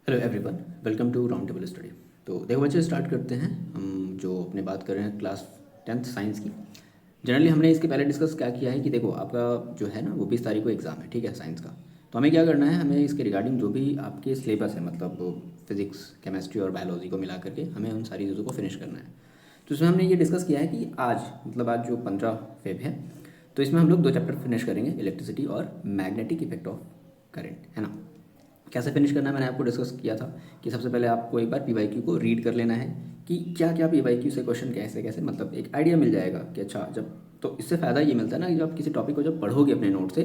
Hello everyone, welcome to round table study. तो देखो बच्चे, स्टार्ट करते हैं। हम जो अपने बात कर रहे हैं क्लास 10th साइंस की। जनरली हमने इसके पहले डिस्कस क्या किया है कि देखो आपका जो है ना वो 20 तारीख को एग्ज़ाम है, ठीक है, साइंस का। तो हमें क्या करना है, हमें इसके रिगार्डिंग जो भी आपके सिलेबस है, मतलब फिजिक्स, केमिस्ट्री और बायोलॉजी को मिला करके हमें उन सारी चीज़ों को फिनिश करना है। तो इसमें हमने ये डिस्कस किया है कि आज मतलब आज जो 15 फेब है, तो इसमें हम लोग 2 चैप्टर फिनिश करेंगे, इलेक्ट्रिसिटी और मैग्नेटिक इफेक्ट ऑफ करेंट, है ना। कैसे फिनिश करना है मैंने आपको डिस्कस किया था कि सबसे पहले आपको एक बार पीवाईक्यू को रीड कर लेना है कि क्या क्या पीवाईक्यू से क्वेश्चन कैसे कैसे, मतलब एक आइडिया मिल जाएगा कि अच्छा जब, तो इससे फ़ायदा ये मिलता है ना कि जब आप किसी टॉपिक को जब पढ़ोगे अपने नोट से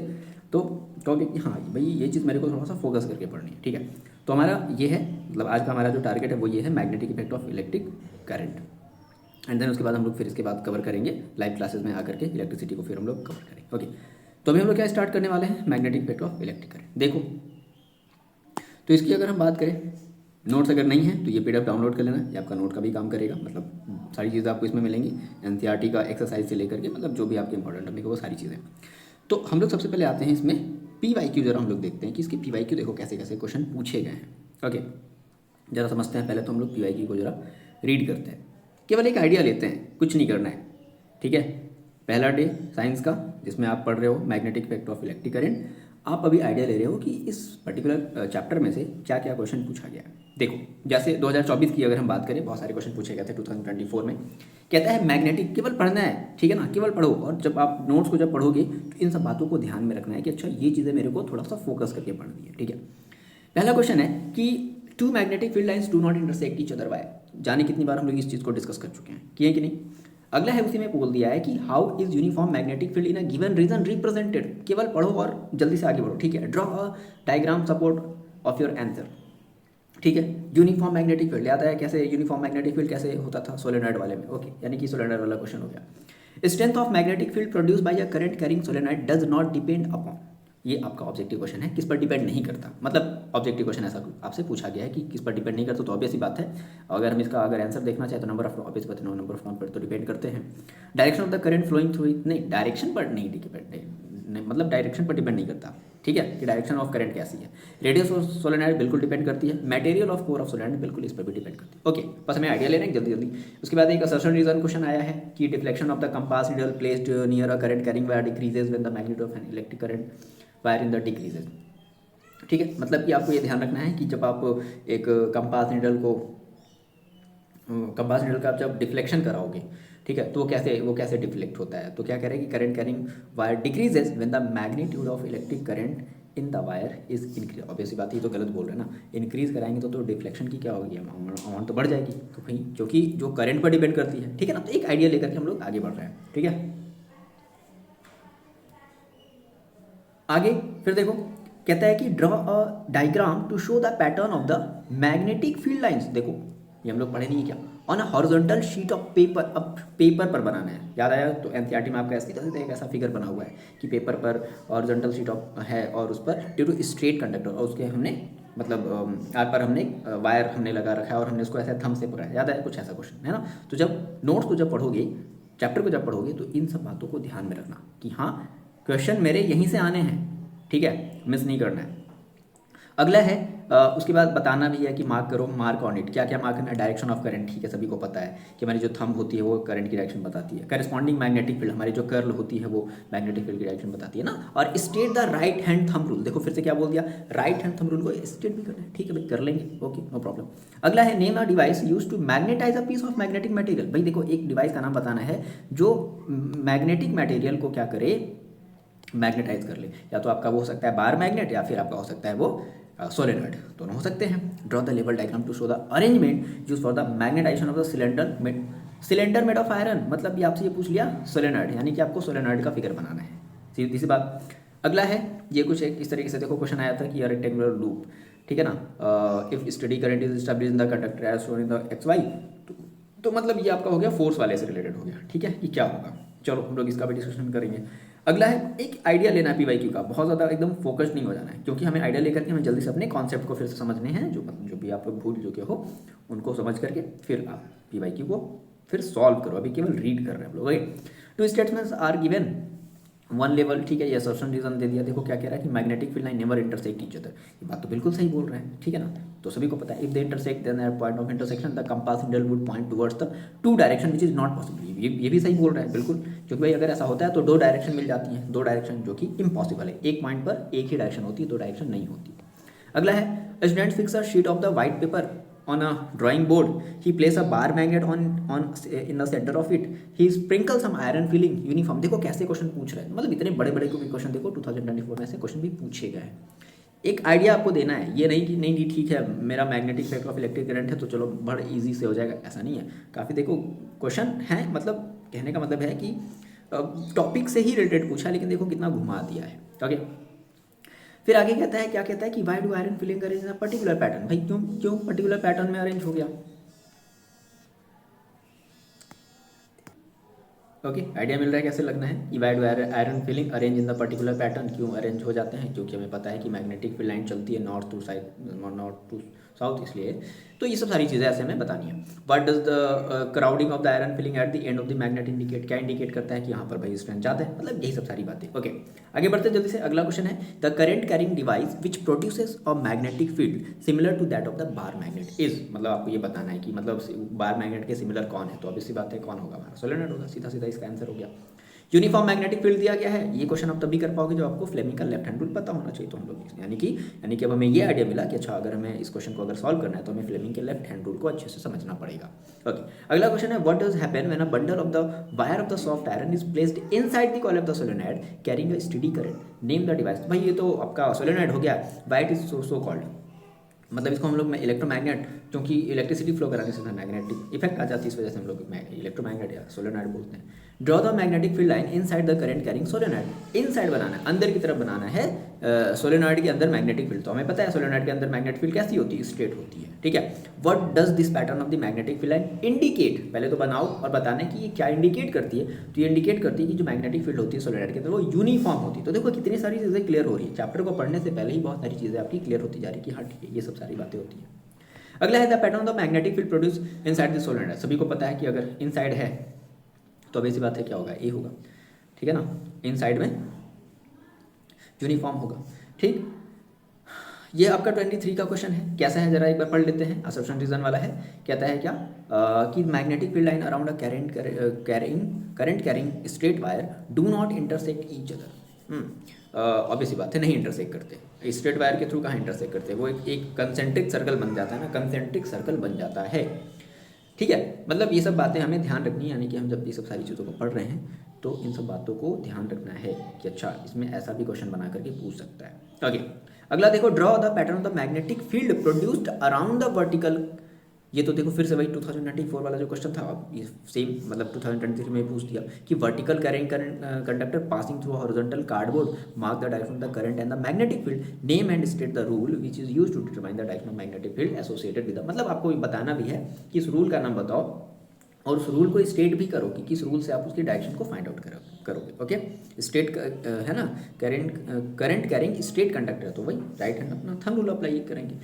तो कहोगे कि हाँ भाई ये चीज़ मेरे को थोड़ा सा फोकस करके पढ़नी है, ठीक है। तो हमारा ये है, मतलब आज का हमारा जो टारगेट है वो ये है, magnetic effect of electric current. And then उसके बाद हम लोग फिर इसके बाद कवर करेंगे लाइव क्लासेस में आकर के इलेक्ट्रिसिटी को फिर हम लोग कवर करेंगे। ओके, तो अभी हम लोग क्या स्टार्ट करने वाले हैं, magnetic effect of electric current. देखो, तो इसकी अगर हम बात करें, नोट्स अगर नहीं है तो ये पीडीएफ डाउनलोड कर लेना, ये आपका नोट का भी काम करेगा। मतलब सारी चीज़ें आपको इसमें मिलेंगी, एनसीईआरटी का एक्सरसाइज से लेकर के, मतलब जो भी आपके इंपॉर्टेंट टॉपिक है वो सारी चीज़ें। तो हम लोग सबसे पहले आते हैं इसमें पीवाईक्यू, जरा हम लोग देखते हैं कि इसके पीवाईक्यू देखो कैसे कैसे क्वेश्चन पूछे गए हैं। ओके, जरा समझते हैं। पहले तो हम लोग पीवाईक्यू को जरा रीड करते हैं, केवल एक आइडिया लेते हैं, कुछ नहीं करना है, ठीक है। पहला डे साइंस का, जिसमें आप पढ़ रहे हो magnetic effect of electric current. आप अभी आइडिया ले रहे हो कि इस पर्टिकुलर चैप्टर में से क्या क्या क्वेश्चन पूछा गया है। देखो, जैसे 2024 की अगर हम बात करें, बहुत सारे क्वेश्चन पूछे गए थे 2024 में। कहता है मैग्नेटिक, केवल पढ़ना है, ठीक है ना, केवल पढ़ो। और जब आप नोट्स को जब पढ़ोगे तो इन सब बातों को ध्यान में रखना है कि अच्छा ये चीज़ें मेरे को थोड़ा सा फोकस करके पढ़नी है, ठीक है। पहला क्वेश्चन है कि two magnetic field lines do not intersect each other by. जाने कितनी बार हम लोग इस चीज़ को डिस्कस कर चुके हैं, किए कि नहीं। अगला है, उसी में बोल दिया है कि how is uniform magnetic field in a given region represented. केवल पढ़ो और जल्दी से आगे बढ़ो, ठीक है। Draw a diagram support of your answer, ठीक है। यूनिफॉर्म मैग्नेटिक फील्ड याद आया कैसे, यूनिफॉर्म मैग्नेटिक फील्ड कैसे होता था सोलेनॉइड वाले में। ओके, यानी कि सोलेनॉइड वाला क्वेश्चन हो गया। Strength of magnetic field produce by a current carrying solenoid does not depend upon. ये आपका ऑब्जेक्टिव क्वेश्चन है, किस पर डिपेंड नहीं करता। मतलब ऑब्जेक्टिव क्वेश्चन ऐसा आपसे पूछा गया है कि किस पर डिपेंड नहीं करता, तो ऑब्वियस ही बात है। अगर हम इसका अगर आंसर देखना चाहे तो नंबर ऑफ, ऑब्वियस बात है, नंबर ऑफ नॉन पर तो डिपेंड करते हैं। Direction of the current flowing through it, नहीं डायरेक्शन पर नहीं डिपेंड, नहीं मतलब डायरेक्शन पर डिपेंड नहीं करता, ठीक है, कि डायरेक्शन ऑफ करंट कैसी है। रेडियस ऑफ सोलेनॉइड बिल्कुल डिपेंड करती है। Material of core of solenoid बिल्कुल इस पर भी डिपेंड करती है। ओके, बस हमें आइडिया लेना है जल्दी जल्दी। उसके बाद एक असर्शन रीजन क्वेश्चन आया है कि deflection of the compass needle placed near a current carrying wire decreases when the magnitude of an electric current wire in the decreases, ठीक है। मतलब कि आपको ये ध्यान रखना है कि जब आप एक कंपास नीडल को, कंपास नीडल का आप जब डिफ्लेक्शन कराओगे, ठीक है, तो वो कैसे डिफ्लेक्ट होता है। तो क्या कह रहे हैं कि current carrying wire decreases when the magnitude of electric current in the wire is increase. Obviously बात, ये तो गलत बोल रहे हैं ना, इंक्रीज कराएंगे तो डिफ्लेक्शन की क्या होगी, अमाउंट तो बढ़ जाएगी, तो कहीं जो कि जो करंट पर डिपेंड करती है, ठीक है ना। तो एक आइडिया लेकर के हम लोग आगे बढ़ रहे हैं, ठीक है। आगे फिर देखो, कहता है कि draw a diagram to show the pattern of the magnetic field lines. देखो, ये हम लोग पढ़े नहीं है क्या, on a horizontal sheet of paper. अब पेपर पर बनाना है, याद आया तो एनसीईआरटी में आपका ऐसी तरह से एक ऐसा फिगर बना हुआ है कि पेपर पर हॉरिजॉन्टल शीट ऑफ है और उस पर ड्यू टू स्ट्रेट कंडक्टर, और उसके हमने मतलब आर पर हमने वायर हमने लगा रखा है और हमने उसको ऐसे थंब से पकड़ा है, याद आया कुछ ऐसा क्वेश्चन है ना। तो जब नोट्स को जब पढ़ोगे, चैप्टर को जब पढ़ोगे, तो इन सब बातों को ध्यान में रखना कि हाँ क्वेश्चन मेरे यहीं से आने हैं, ठीक है, मिस नहीं करना है। अगला है उसके बाद बताना भी है कि मार्क करो, मार्क ऑन इट। क्या क्या मार्क करना है, डायरेक्शन ऑफ करंट, ठीक है, सभी को पता है कि हमारी जो थंब होती है वो करंट की डायरेक्शन बताती है। करस्पॉन्डिंग मैग्नेटिक फील्ड, हमारी जो कर्ल होती है वो मैग्नेटिक फील्ड की डायरेक्शन बताती है ना। और state the right hand thumb rule, देखो फिर से क्या बोल दिया, राइट हैंड थंब रूल को स्टेट भी करना है, ठीक है भाई, कर लेंगे, ओके नो प्रॉब्लम। अगला है name a device use to magnetise a piece of magnetic material. भाई देखो, एक डिवाइस का नाम बताना है जो मैग्नेटिक मटेरियल को क्या करे, मैग्नेटाइज कर ले। या तो आपका वो हो सकता है बार मैग्नेट, या फिर आपका हो सकता है वो सोलेनॉइड, दोनों हो सकते हैं। ड्रॉ द लेवल diagram to show the arrangement use for the magnetisation of the cylinder made of iron. मतलब ये आपसे ये पूछ लिया सोलेनॉइड, यानी कि आपको सोलेनॉइड का फिगर बनाना है, सीधी सी बात। अगला है ये कुछ एक इस तरीके से, देखो क्वेश्चन आया था कि रेक्टेंगुलर लूप, ठीक है ना, if steady current is establish in the conductor as shown in the x y, तो मतलब ये आपका हो गया फोर्स वाले से रिलेटेड हो गया, ठीक है, कि क्या होगा। चलो हम लोग इसका भी डिस्कशन करेंगे। अगला है एक आइडिया लेना है पीवाईक्यू का, बहुत ज़्यादा एकदम फोकस नहीं हो जाना है, क्योंकि हमें आइडिया लेकर के हमें जल्दी से अपने कॉन्सेप्ट को फिर से समझने हैं, जो भी आप लोग भूल चुके हो उनको समझ करके फिर आप पीवाईक्यू को फिर सॉल्व करो। अभी केवल रीड कर रहे हैं हम लोग। Two statements are given one level, ठीक है, ये असर्शन रीजन दे दिया। देखो क्या कह रहा है कि magnetic field line never intersect each other, ये बात तो बिल्कुल सही बोल रहे हैं, ठीक है ना। तो सभी को पता है if they intersect then at point of intersection the compass needle would point towards the two direction which is not possible, ये भी सही बोल रहा है बिल्कुल, क्योंकि भाई अगर ऐसा होता है तो दो डायरेक्शन मिल जाती हैं, दो डायरेक्शन जो कि इम्पॉसिबल है, एक पॉइंट पर एक ही डायरेक्शन होती है, दो डायरेक्शन नहीं होती। अगला है student fix a sheet of the white paper on a drawing board, he place a bar magnet on in the center of it, he sprinkle some iron filling uniform। देखो कैसे question पूछ रहे हैं, मतलब इतने बड़े बड़े क्वेश्चन देखो 2024 में ऐसे क्वेश्चन भी पूछे गए हैं। एक आइडिया आपको देना है, ये नहीं कि नहीं ठीक है मेरा magnetic effect of electric current है तो चलो बड़ा इजी से हो जाएगा, ऐसा नहीं है। काफ़ी देखो क्वेश्चन है, मतलब कहने का मतलब है कि टॉपिक से ही रिलेटेड पूछा, लेकिन देखो कितना घुमा दिया है। ओके, फिर आगे कहता है, क्या कहता है कि why do iron filling arrange in particular pattern, भाई क्यों क्यों पर्टिकुलर पैटर्न में अरेंज हो गया। ओके, आइडिया मिल रहा है कैसे लगना है। Why do iron filling arrange in the particular pattern, क्यों अरेंज हो जाते हैं, क्योंकि हमें पता है कि मैग्नेटिक फील्ड लाइन चलती है नॉर्थ टू साउथ, इसलिए तो ये सब सारी चीज़ें ऐसे हमें बतानी है। What does the crowding of the iron filling at the end of the magnet indicate, क्या इंडिकेट करता है कि यहाँ पर भाई स्ट्रेंथ ज़्यादा है, मतलब यही सब सारी बातें। ओके, आगे बढ़ते जल्दी से। अगला क्वेश्चन है the current carrying device which produces a magnetic field similar to that of the bar magnet is, मतलब आपको ये बताना है कि मतलब बार मैग्नेट के सिमिलर कौन है, तो अब इसी बात है कौन होगा, हमारा सोलेनॉइड होगा, सीधा सीधा इसका आंसर हो गया। यूनिफॉर्म मैग्नेटिक फील्ड दिया गया है, ये क्वेश्चन आप तभी कर पाओगे जब आपको फ्लेमिंग का लेफ्ट हैंड रूल पता होना चाहिए। तो हम लोग यानी कि अब हमें ये आइडिया मिला कि अच्छा अगर हमें इस क्वेश्चन को अगर सॉल्व करना है तो हमें फ्लेमिंग के लेफ्ट हैंड रूल को अच्छे से समझना पड़ेगा। ओके, अगला क्वेश्चन है what does happen when a bundle of the wire of the soft iron is placed inside the coil of the solenoid carrying a steady current, name the device. भाई ये तो आपका सोलेनॉइड हो गया, why it is so called, मतलब इसको हम लोग इलेक्ट्रोमैग्नेट, क्योंकि इलेक्ट्रिसिटी फ्लो कराने से मैग्नेटिक इफेक्ट आ जाती है, इस वजह से हम लोग इलेक्ट्रोमैग्नेट या सोलेनॉइड बोलते हैं। Draw the magnetic field line inside the current carrying solenoid, inside बनाना है, अंदर की तरफ बनाना है सोलेनॉइड के अंदर मैग्नेटिक फील्ड। तो हमें पता है सोलेनॉइड के अंदर मैग्नेटिक फील्ड कैसी होती है, स्ट्रेट होती है, ठीक है। What does this pattern of the magnetic field line indicate, पहले तो बनाओ और बताने कि ये क्या इंडिकेट करती है। तो ये इंडिकेट करती है कि जो मैग्नेटिक फील्ड होती है सोलेनॉइड के अंदर वो यूनिफॉर्म होती है। तो देखो कितनी सारी चीज़ें क्लियर हो रही है, चैप्टर को पढ़ने से पहले ही बहुत सारी चीज़ें आपकी क्लियर होती जा रही है कि हाँ ठीक है ये सब सारी बातें होती हैं। अगला है the pattern of the magnetic field produce inside the solenoid, सभी को पता है कि अगर इनसाइड है तो अब ऐसी बात है क्या होगा, ए होगा, ठीक है ना, इनसाइड में यूनिफॉर्म होगा, ठीक। ये आपका 23 का क्वेश्चन है, कैसा है जरा एक बार पढ़ लेते हैं, असम्पशन रीजन वाला है। कहता है क्या कि magnetic field line around a current carrying straight wire do not intersect each other. Obviously बात है नहीं इंटरसेक्ट करते, स्ट्रेट वायर के थ्रू कहाँ इंटरसेक्ट करते हैं, वो एक कंसेंट्रिक सर्कल बन जाता है ना, कंसेंट्रिक सर्कल बन जाता है, ठीक है। मतलब ये सब बातें हमें ध्यान रखनी है, यानी कि हम जब ये सब सारी चीज़ों को पढ़ रहे हैं तो इन सब बातों को ध्यान रखना है कि अच्छा इसमें ऐसा भी क्वेश्चन बना करके पूछ सकता है। ओके, अगला देखो draw the pattern of the magnetic field produced around the vertical, ये तो देखो फिर से वही 2024 वाला जो क्वेश्चन था अब ये सेम मतलब 2023 में पूछ दिया कि vertical current conductor passing through horizontal cardboard mark the direction of the current and the magnetic field name and state the rule which is used to determine the direction of magnetic field associated with, मतलब आपको बताना भी है कि इस rule का नाम बताओ और उस रूल को स्टेट भी करो कि किस रूल से आप उसकी डायरेक्शन को फाइंड आउट करोगे। ओके, स्टेट है ना, करंट कैरिंग स्टेट कंडक्टर, तो वही राइट हैंड अपना थंब रूल अप्लाई करेंगे।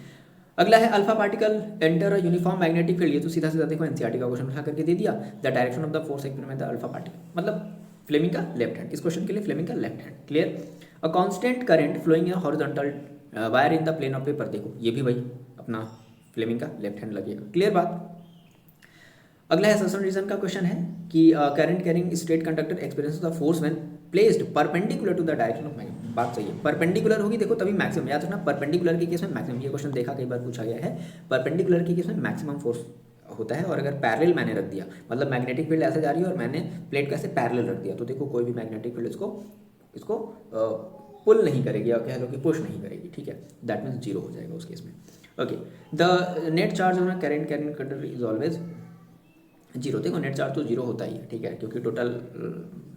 अगला है alpha particle enter a uniform magnetic field, ये तो सीधा सीधा देखो एनसीईआरटी का क्वेश्चन उठा करके दे दिया। The direction of the force experiment the alpha particle, मतलब फ्लेमिंग का लेफ्ट हैंड, इस क्वेश्चन के लिए फ्लेमिंग का left hand, clear. A constant current flowing in horizontal wire in the plane of paper, देखो ये भी वही अपना फ्लेमिंग का लेफ्ट हैंड लगेगा, क्लियर बात। अगला है ससन रीजन का क्वेश्चन है कि current carrying straight conductor experience the force when placed perpendicular to the direction of magnet, बात सही है, परपेंडिकुलर होगी देखो तभी मैक्सिमम, याद रखना परपेंडिकुलर के केस में मैक्सिमम, ये क्वेश्चन देखा कई बार पूछा गया है, परपेंडिकुलर के केस में मैक्सिमम फोर्स होता है। और अगर पैरेलल मैंने रख दिया, मतलब मैग्नेटिक फील्ड ऐसे जा रही है और मैंने प्लेट को ऐसे पैरेलल रख दिया, तो देखो कोई भी मैग्नेटिक फील्ड इसको पुल नहीं करेगी या कह लो कि पुश नहीं करेगी, ठीक है, दैट मीन्स जीरो हो जाएगा उस केस में। Okay, the net charge on current conductor is always zero, देखो नेट चार्ज तो जीरो होता ही है, ठीक है, क्योंकि टोटल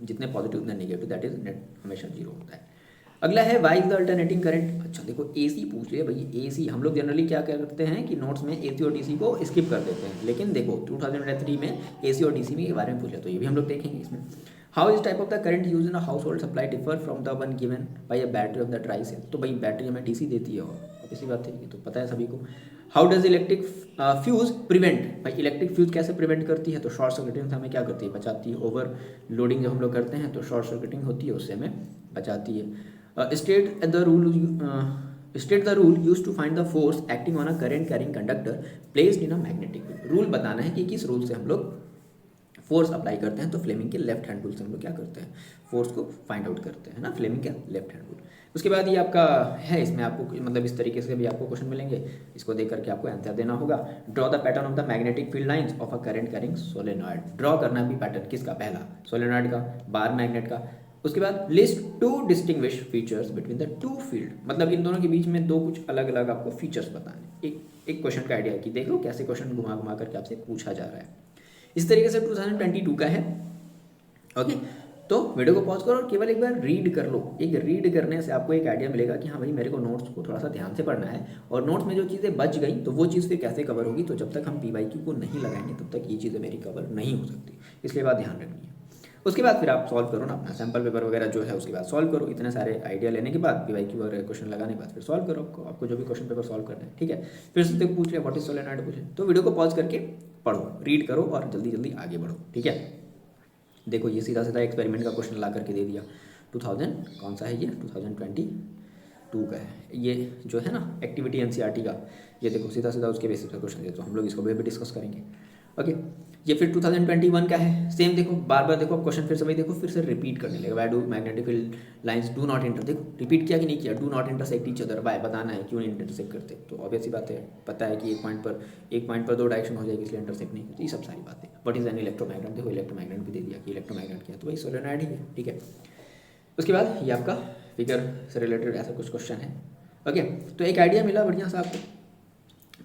जितने पॉजिटिव उतने नेगेटिव, दैट इज नेट हमेशा जीरो होता है। अगला है why is the alternating current, अच्छा देखो एसी पूछ लिया भाई, एसी हम लोग जनरली क्या करते हैं कि नोट्स में एसी और डीसी को स्किप कर देते हैं, लेकिन देखो 2003 में एसी और डीसी में के बारे में पूछ लिया, तो ये भी हम लोग देखेंगे इसमें। How is type of the current use in a household supply differ from the one given by a battery of the dry cell, तो भाई बैटरी हमें डीसी देती है और इसी बात है, ये तो पता है सभी को। How does electric fuse prevent, भाई इलेक्ट्रिक फ्यूज कैसे प्रिवेंट करती है, तो शॉर्ट सर्किटिंग से हमें क्या करती है, बचाती है। ओवर लोडिंग जब हम लोग करते हैं तो शॉर्ट सर्किटिंग होती है, उससे हमें बचाती है। State the rule use to find the force acting on a current carrying conductor placed in a magnetic field. Rule बताना है कि किस रूल से हम लोग फोर्स अप्लाई करते हैं, तो फ्लेमिंग के लेफ्ट हैंड रूल से हम लोग क्या करते हैं, फोर्स को फाइंड आउट करते हैं ना, फ्लेमिंग के लेफ्ट हैंड रूल। उसके बाद ये आपका है, इसमें आपको मतलब इस तरीके से भी आपको क्वेश्चन मिलेंगे, इसको देख करके आपको आंसर देना होगा। Draw the pattern of the magnetic field lines of a current carrying solenoid. Draw करना भी पैटर्न किसका, पहला सोलेनॉइड का, बार मैग्नेट का। उसके बाद list two distinguish features between the two field, मतलब इन दोनों के बीच में दो कुछ अलग अलग आपको फीचर्स बताने। एक क्वेश्चन का आइडिया है कि देख लो कैसे क्वेश्चन घुमा घुमा करके आपसे पूछा जा रहा है। इस तरीके से 2022 का है। ओके, तो वीडियो को पॉज करो और केवल एक बार रीड कर लो। एक रीड करने से आपको एक आइडिया मिलेगा कि हाँ भाई मेरे को नोट्स को थोड़ा सा ध्यान से पढ़ना है, और नोट्स में जो चीज़ें बच गई तो वो चीज़ फिर कैसे कवर होगी। तो जब तक हम PYQ को नहीं लगाएंगे तब तक ये चीज़ें मेरी कवर नहीं हो सकती, इसलिए बात ध्यान रखनी है। उसके बाद फिर आप सॉल्व करो ना अपना सैम्पल पेपर वगैरह जो है, उसके बाद सॉल्व करो। इतने सारे आइडिया लेने के बाद PYQ और क्वेश्चन लगाने के बाद फिर सॉल्व करो। आपको जो भी क्वेश्चन पेपर सॉल्व करना है, ठीक है। फिर से पूछ लिया व्हाट इज सोलेनॉइड पूछे, तो वीडियो को पॉज करके पढ़ो, रीड करो और जल्दी जल्दी आगे बढ़ो, ठीक है। देखो ये सीधा सीधा एक्सपेरिमेंट का क्वेश्चन ला करके दे दिया। 2000 कौन सा है ये, 2022 का है ये जो है ना, एक्टिविटी NCERT का। ये देखो सीधा सीधा उसके बेसिस पर क्वेश्चन है, तो हम लोग इसको भी डिस्कस करेंगे। ओके, ये फिर 2021 का है। सेम देखो बार बार देखो क्वेश्चन फिर से वही देखो, फिर से रिपीट करने लगेगा। Why do magnetic field lines do not inter, देखो रिपीट किया कि नहीं किया, do not intersect each other, why बताना है क्यों नहीं इंटरसेक्ट करते। तो ऑब्वियस सी बात है, पता है कि एक पॉइंट पर दो डायरेक्शन हो जाएगी, इसलिए इंटरसेक्ट नहीं करती। ये सब सारी बातें। व्हाट इज एन इलेक्ट्रोमैग्नेट, देखो इलेक्ट्रोमैग्नेट भी दे दिया कि इलेक्ट्रोमैग्नेट क्या है, तो वही सोलेनॉइड ही है, ठीक है। उसके बाद ये आपका फिगर से रिलेटेड ऐसा कुछ क्वेश्चन है। ओके, तो एक आइडिया मिला बढ़िया सा आपको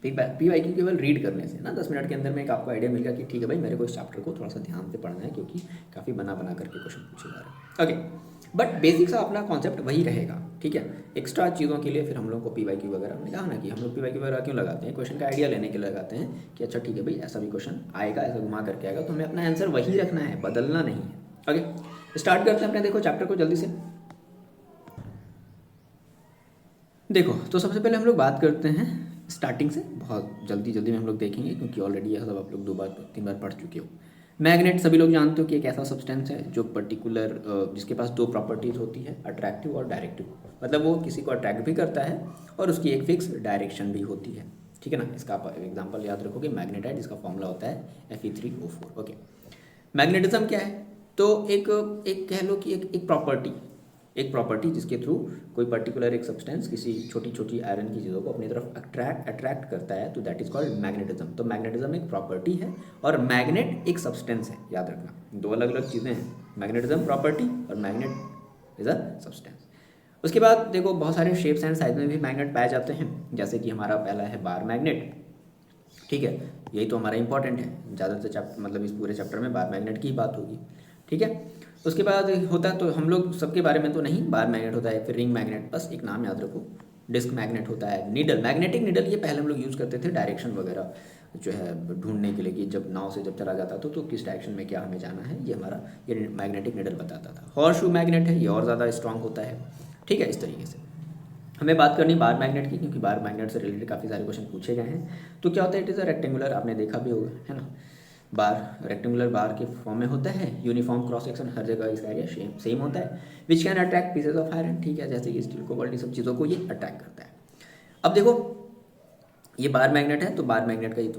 PYQ केवल रीड करने से ना, 10 मिनट के अंदर में एक आपको आइडिया मिल गया कि ठीक है भाई मेरे को इस चैप्टर को थोड़ा सा ध्यान से पढ़ना है, क्योंकि काफ़ी बना बना करके क्वेश्चन पूछे जा रहे हैं। ओके, बट बेसिक सा अपना कॉन्सेप्ट वही रहेगा, ठीक है। एक्स्ट्रा चीज़ों के लिए फिर हम लोग को PYQ वगैरह, हमने कहा ना कि हम लोग PYQ वगैरह क्यों लगाते हैं, क्वेश्चन का आइडिया लेने के लिए लगाते हैं कि अच्छा ठीक है भाई ऐसा भी क्वेश्चन आएगा, ऐसा घुमा करके आएगा, तो हमें अपना आंसर वही रखना है, बदलना नहीं है। ओके, स्टार्ट करते हैं अपने देखो चैप्टर को जल्दी से। देखो तो सबसे पहले हम लोग बात करते हैं स्टार्टिंग से, बहुत जल्दी जल्दी में हम लोग देखेंगे, क्योंकि ऑलरेडी यह सब आप लोग 2-3 बार पढ़ चुके हो। मैग्नेट सभी लोग जानते हो कि एक ऐसा सब्सटेंस है जो पर्टिकुलर जिसके पास दो प्रॉपर्टीज होती है, अट्रैक्टिव और डायरेक्टिव। मतलब वो किसी को अट्रैक्ट भी करता है और उसकी एक फिक्स डायरेक्शन भी होती है, ठीक है ना। इसका आप एग्जाम्पल याद रखोगे, मैग्नेटाइट जिसका फॉर्मूला होता है Fe3O4। ओके, मैग्नेटिज्म क्या है, तो एक कह लो कि एक प्रॉपर्टी जिसके थ्रू कोई पर्टिकुलर एक सब्सटेंस किसी छोटी छोटी आयरन की चीज़ों को अपनी तरफ अट्रैक्ट करता है, तो दैट इज कॉल्ड मैग्नेटिज्म। तो मैग्नेटिज्म एक प्रॉपर्टी है और मैग्नेट एक सब्सटेंस है, याद रखना, दो अलग अलग चीज़ें हैं। मैग्नेटिज्म प्रॉपर्टी और मैग्नेट इज अ सब्सटेंस। उसके बाद देखो बहुत सारे शेप्स एंड साइज में भी मैग्नेट पाए जाते हैं, जैसे कि हमारा पहला है बार मैग्नेट, ठीक है। यही तो हमारा इंपॉर्टेंट है, ज़्यादातर मतलब इस पूरे चैप्टर में बार मैग्नेट की ही बात होगी, ठीक है। उसके बाद होता है, तो हम लोग सबके बारे में तो नहीं, बार मैग्नेट होता है, फिर रिंग मैग्नेट, बस एक नाम याद रखो, डिस्क मैग्नेट होता है, नीडल, मैग्नेटिक नीडल, ये पहले हम लोग यूज़ करते थे डायरेक्शन वगैरह जो है ढूंढने के लिए, कि जब नाव से जब चला जाता था तो किस डायरेक्शन में क्या हमें जाना है, ये हमारा ये मैग्नेटिक नीडल बताता था। हॉर्स शू मैग्नेट है, ये और ज़्यादा स्ट्रॉन्ग होता है, ठीक है। इस तरीके से हमें बात करनी बार मैग्नेट की, क्योंकि बार मैग्नेट से रिलेटेड काफ़ी सारे क्वेश्चन पूछे गए हैं। तो क्या होता है, इट इज़ अ रेक्टेंगुलर, आपने देखा भी होगा, है ना। बार रेक्टेंगुलर बार के फॉर्म में होता है, यूनिफॉर्म क्रॉस सेक्शन, हर जगह इसका एरिया सेम होता है, which can attract pieces of iron, ठीक है, जैसे कि स्टील कोबाल्ट, सब चीज़ों को ये अट्रैक्ट करता है। अब देखो ये बार मैग्नेट है, तो बार मैग्नेट का ये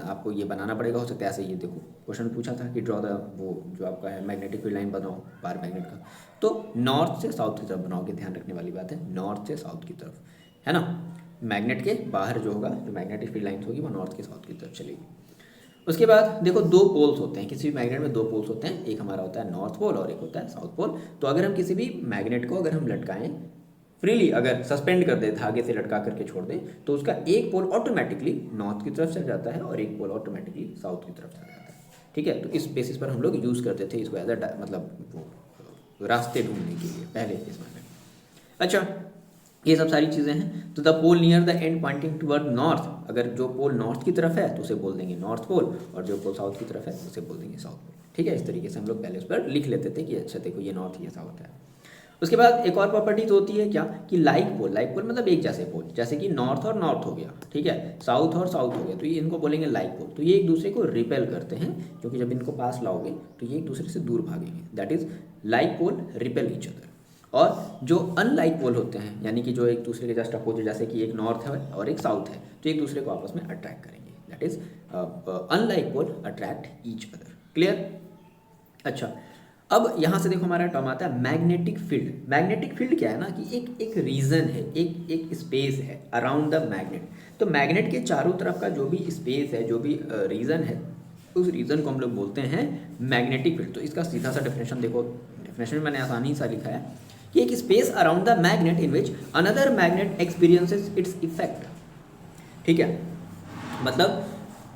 आपको ये बनाना पड़ेगा। हो सकता है ऐसे, ये देखो क्वेश्चन पूछा था कि ड्रॉ द वो जो आपका है मैग्नेटिक फील्ड लाइन बनाओ बार मैग्नेट का, तो नॉर्थ से साउथ की तरफ बनाओगे, ध्यान रखने वाली बात है, नॉर्थ से साउथ की तरफ, है ना। मैग्नेट के बाहर जो होगा, जो मैग्नेटिक फील्ड लाइन होगी वो नॉर्थ के साउथ की तरफ चलेगी। उसके बाद देखो दो पोल्स होते हैं, किसी भी मैग्नेट में दो पोल्स होते हैं, एक हमारा होता है नॉर्थ पोल और एक होता है साउथ पोल। तो अगर हम किसी भी मैग्नेट को अगर हम लटकाएं फ्रीली, अगर सस्पेंड कर दे, धागे से लटका करके छोड़ दें, तो उसका एक पोल ऑटोमेटिकली नॉर्थ की तरफ चल जाता है और एक पोल ऑटोमेटिकली साउथ की तरफ चल जाता है, ठीक है। तो इस बेसिस पर हम लोग यूज़ करते थे इसको एज अ मतलब वो रास्ते ढूंढने के लिए पहले इसमें। अच्छा, ये सब सारी चीज़ें हैं। तो the pole near the end pointing toward north, अगर जो पोल नॉर्थ की तरफ है तो उसे बोल देंगे नॉर्थ पोल, और जो पोल साउथ की तरफ है उसे बोल देंगे साउथ पोल, ठीक है। इस तरीके से हम लोग पहले उस पर लिख लेते थे कि अच्छा देखो ये नॉर्थ ये साउथ है। उसके बाद एक और प्रॉपर्टीज होती है क्या, कि लाइक पोल मतलब एक जैसे पोल, जैसे कि नॉर्थ और नॉर्थ हो गया, ठीक है, साउथ और साउथ हो गया, तो ये इनको बोलेंगे लाइक पोल। तो ये एक दूसरे को रिपेल करते हैं, क्योंकि जब इनको पास लाओगे तो ये एक दूसरे से दूर भागेंगे, that is like pole repel each other. और जो अनलाइक पोल होते हैं, यानी कि जो एक दूसरे के जस्ट अपोजिट, जैसे कि एक नॉर्थ है और एक साउथ है, तो एक दूसरे को आपस में अट्रैक्ट करेंगे, that is unlike pole attract each other. Clear? अच्छा, अब यहाँ से देखो हमारा टर्म आता है मैग्नेटिक फील्ड। मैग्नेटिक फील्ड क्या है ना, कि एक रीजन है, एक स्पेस है अराउंड द मैग्नेट। तो मैग्नेट के चारों तरफ का जो भी स्पेस है, जो भी रीजन है, उस रीजन को हम लोग बोलते हैं मैग्नेटिक फील्ड। तो इसका सीधा सा डेफिनेशन देखो, डेफिनेशन में मैंने आसानी सा लिखा है कि एक space around the magnet in which another magnet experiences its effect. ठीक है, मतलब